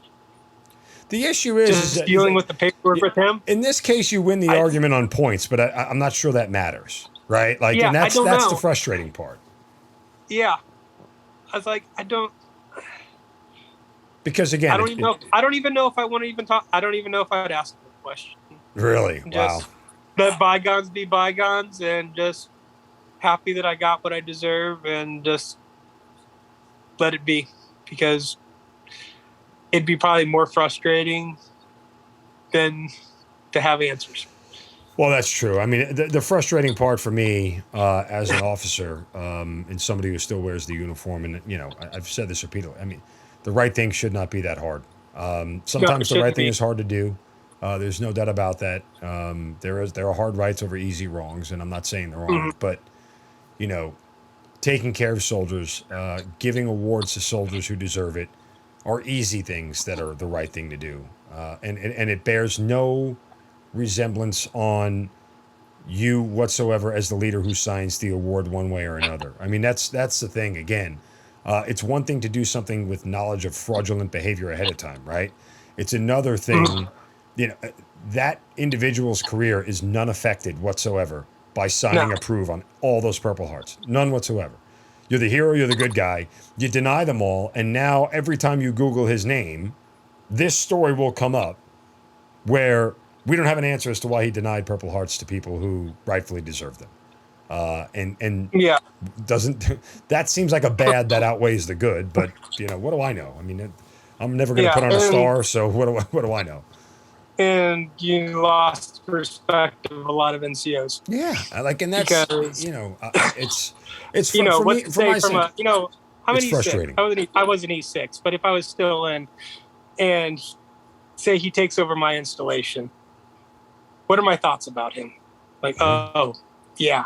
the issue is dealing with the paperwork with him. In this case, you win the argument on points, but I'm not sure that matters, right? Like, and that's the frustrating part. Yeah. I was like, I don't. Because again, I don't even know if I want to even talk. I don't even know if I would ask him a question. Really? Just let bygones be bygones, and just happy that I got what I deserve, and just let it be, because it'd be probably more frustrating than to have answers. Well, that's true. I mean, the frustrating part for me as an officer and somebody who still wears the uniform, and I've said this repeatedly. I mean, the right thing should not be that hard. Sometimes the right thing is hard to do. There's no doubt about that. There are hard rights over easy wrongs, and I'm not saying there aren't, but taking care of soldiers, giving awards to soldiers who deserve it, are easy things that are the right thing to do, and it bears no resemblance on you whatsoever as the leader who signs the award one way or another. I mean, that's the thing. Again, it's one thing to do something with knowledge of fraudulent behavior ahead of time, right? It's another thing, that individual's career is none affected whatsoever by signing approve on all those Purple Hearts. None whatsoever. You're the hero, you're the good guy. You deny them all, and now every time you Google his name, this story will come up where we don't have an answer as to why he denied Purple Hearts to people who rightfully deserve them. That seems like a bad that outweighs the good, but what do I know? I mean, I'm never going to put on a star, so what do I know? And you lost perspective of a lot of NCOs. Yeah, and that's because, it's for me, what to say from a I'm an frustrating. E6. I was an E6, but if I was still in, and say he takes over my installation, what are my thoughts about him? Like, oh yeah,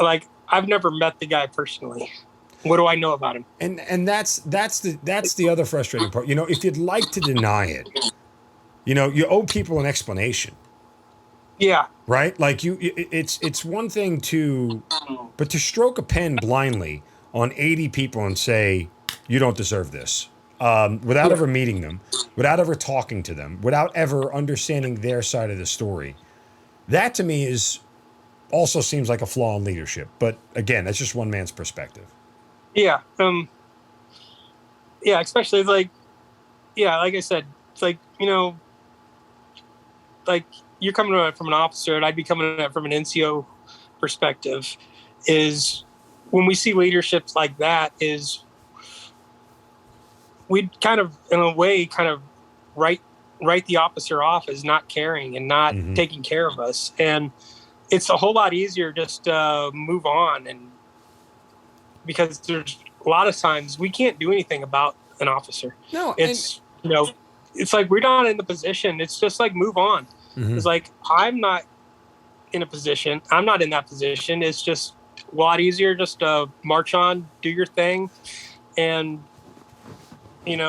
like I've never met the guy personally. What do I know about him? And that's the other frustrating part. If you'd like to deny it, you owe people an explanation. Yeah. Right? Like it's one thing but to stroke a pen blindly on 80 people and say, you don't deserve this, without ever meeting them, without ever talking to them, without ever understanding their side of the story. That to me also seems like a flaw in leadership. But again, that's just one man's perspective. Yeah. Yeah, especially like I said, it's like, like you're coming at it from an officer and I'd be coming at it from an NCO perspective, is when we see leadership like that, is we'd kind of, in a way, kind of write the officer off as not caring and not taking care of us. And it's a whole lot easier just to move on, and because there's a lot of times we can't do anything about an officer. No, it's it's like we're not in the position. It's just like move on. It's like I'm not in a position. I'm not in that position. It's just a lot easier just to march on, do your thing, and And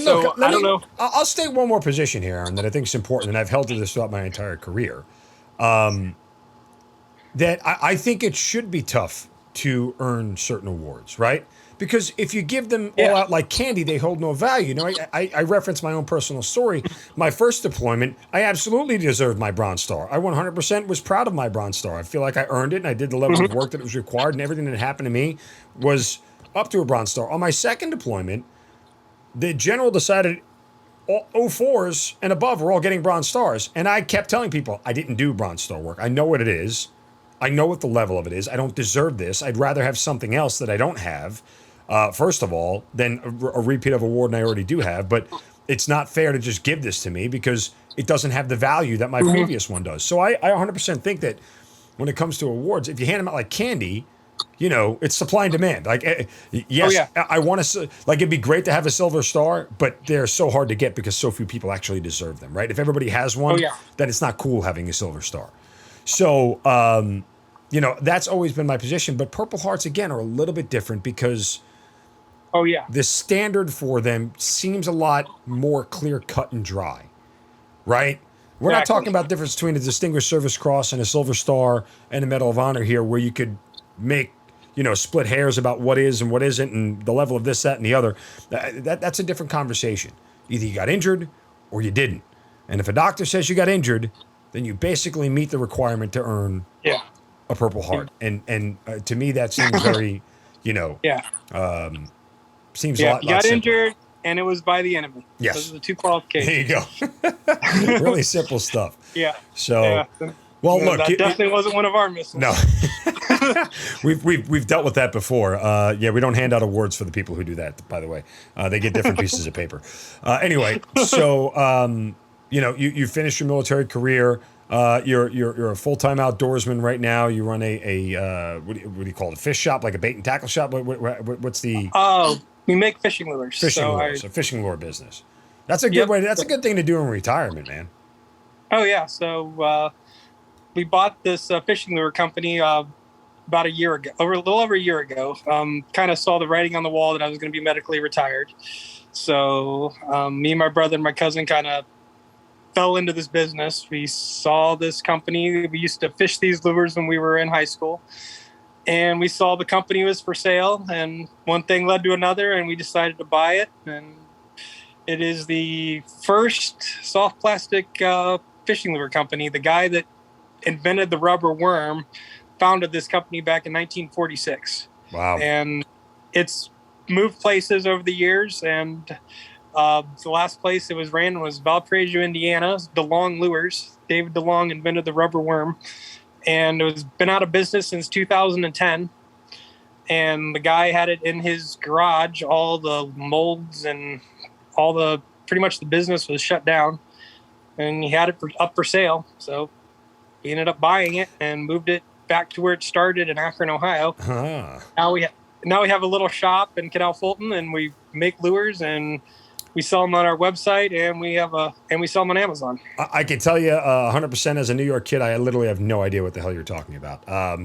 so look, I don't know. I'll state one more position here, Aaron, that I think is important, and I've held to this throughout my entire career. That I think it should be tough to earn certain awards, right? because if you give them all out like candy, they hold no value. You know, I reference my own personal story. My first deployment, I absolutely deserved my Bronze Star. I 100% was proud of my Bronze Star. I feel like I earned it, and I did the level of work that was required, and everything that happened to me was up to a Bronze Star. On my second deployment, the general decided all 04s and above were all getting Bronze Stars. And I kept telling people, I didn't do Bronze Star work. I know what it is. I know what the level of it is. I don't deserve this. I'd rather have something else that I don't have, first of all, than a repeat of award, and I already do have. But it's not fair to just give this to me because it doesn't have the value that my previous one does. So I 100% think that when it comes to awards, if you hand them out like candy, you know, it's supply and demand. Like, yes, I want to, like, it'd be great to have a Silver Star, but they're so hard to get because so few people actually deserve them, right? If everybody has one, then it's not cool having a Silver Star. So, you know, that's always been my position. But Purple Hearts, again, are a little bit different because the standard for them seems a lot more clear cut and dry, right? We're not talking about the difference between a Distinguished Service Cross and a Silver Star and a Medal of Honor here, where you could make, you know, split hairs about what is and what isn't and the level of this, that, and the other. That's a different conversation. Either you got injured or you didn't. And if a doctor says you got injured, then you basically meet the requirement to earn a Purple Heart. And to me, that seems very, you know, seems a lot. You got simpler. injured, and it was by the enemy. Yes. Those are the two qualifications. There you go. Really simple stuff. So, well, look, that definitely wasn't one of our missiles. No. We've dealt with that before. We don't hand out awards for the people who do that, by the way. They get different pieces of paper. Anyway, so you know, you finished your military career. You're a full-time outdoorsman right now. You run a what do you call it? A fish shop, like a bait and tackle shop. What's the? We make fishing lures. A fishing lure business. That's a good way. That's a good thing to do in retirement, man. Oh yeah. So we bought this fishing lure company about a year ago, a little over a year ago. Kind of saw the writing on the wall that I was going to be medically retired. So me and my brother and my cousin kind of fell into this business. We saw this company. We used to fish these lures when we were in high school, and we saw the company was for sale, and one thing led to another, and we decided to buy it. And it is the first soft plastic fishing lure company. The guy that invented the rubber worm founded this company back in 1946. Wow. And it's moved places over the years, and the last place it was ran was Valparaiso, Indiana. DeLong Lures. David DeLong invented the rubber worm, and it was been out of business since 2010. And the guy had it in his garage. All the molds and pretty much the business was shut down, and he had it up for sale. So we ended up buying it and moved it back to where it started in Akron, Ohio. Now we have a little shop in Canal Fulton, and we make lures, and we sell them on our website, and we sell them on Amazon. I can tell you 100% as a New York kid, I literally have no idea what the hell you're talking about.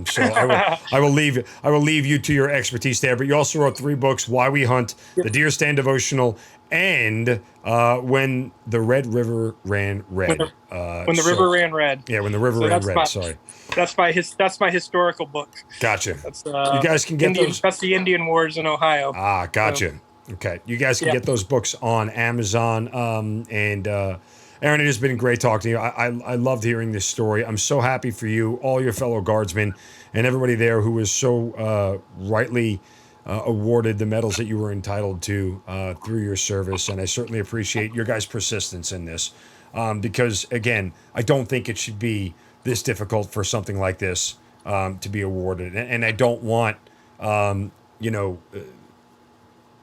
So I will leave you to your expertise there. But you also wrote 3 books: Why We Hunt, The Deer Stand Devotional, and When the Red River Ran Red. When the River Ran Red. Yeah, When the River Ran Red. Sorry. That's my historical book. Gotcha. That's, you guys can get those. That's the Indian Wars in Ohio. Gotcha. So, okay, you guys can get those books on Amazon. And Aaron, it has been great talking to you. I loved hearing this story. I'm so happy for you, all your fellow guardsmen, and everybody there who was so rightly awarded the medals that you were entitled to through your service. And I certainly appreciate your guys' persistence in this because, again, I don't think it should be this difficult for something like this to be awarded. And I don't want,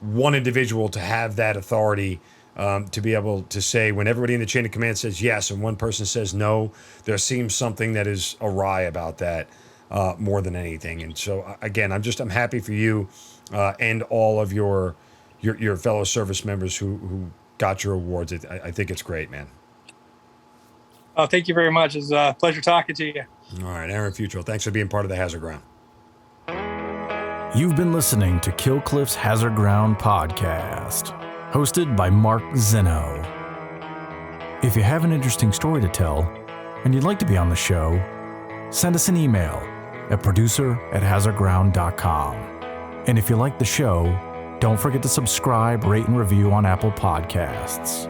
one individual to have that authority to be able to say when everybody in the chain of command says yes and one person says no, there seems something that is awry about that more than anything. And so again, I'm happy for you and all of your fellow service members who got your awards. I think it's great, man. Oh, thank you very much. It's a pleasure talking to you. All right, Aaron Futrell, thanks for being part of the Hazard Ground. You've been listening to Killcliff's Hazard Ground podcast, hosted by Mark Zeno. If you have an interesting story to tell and you'd like to be on the show, send us an email at producer@hazardground.com. And if you like the show, don't forget to subscribe, rate, and review on Apple Podcasts.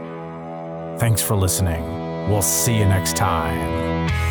Thanks for listening. We'll see you next time.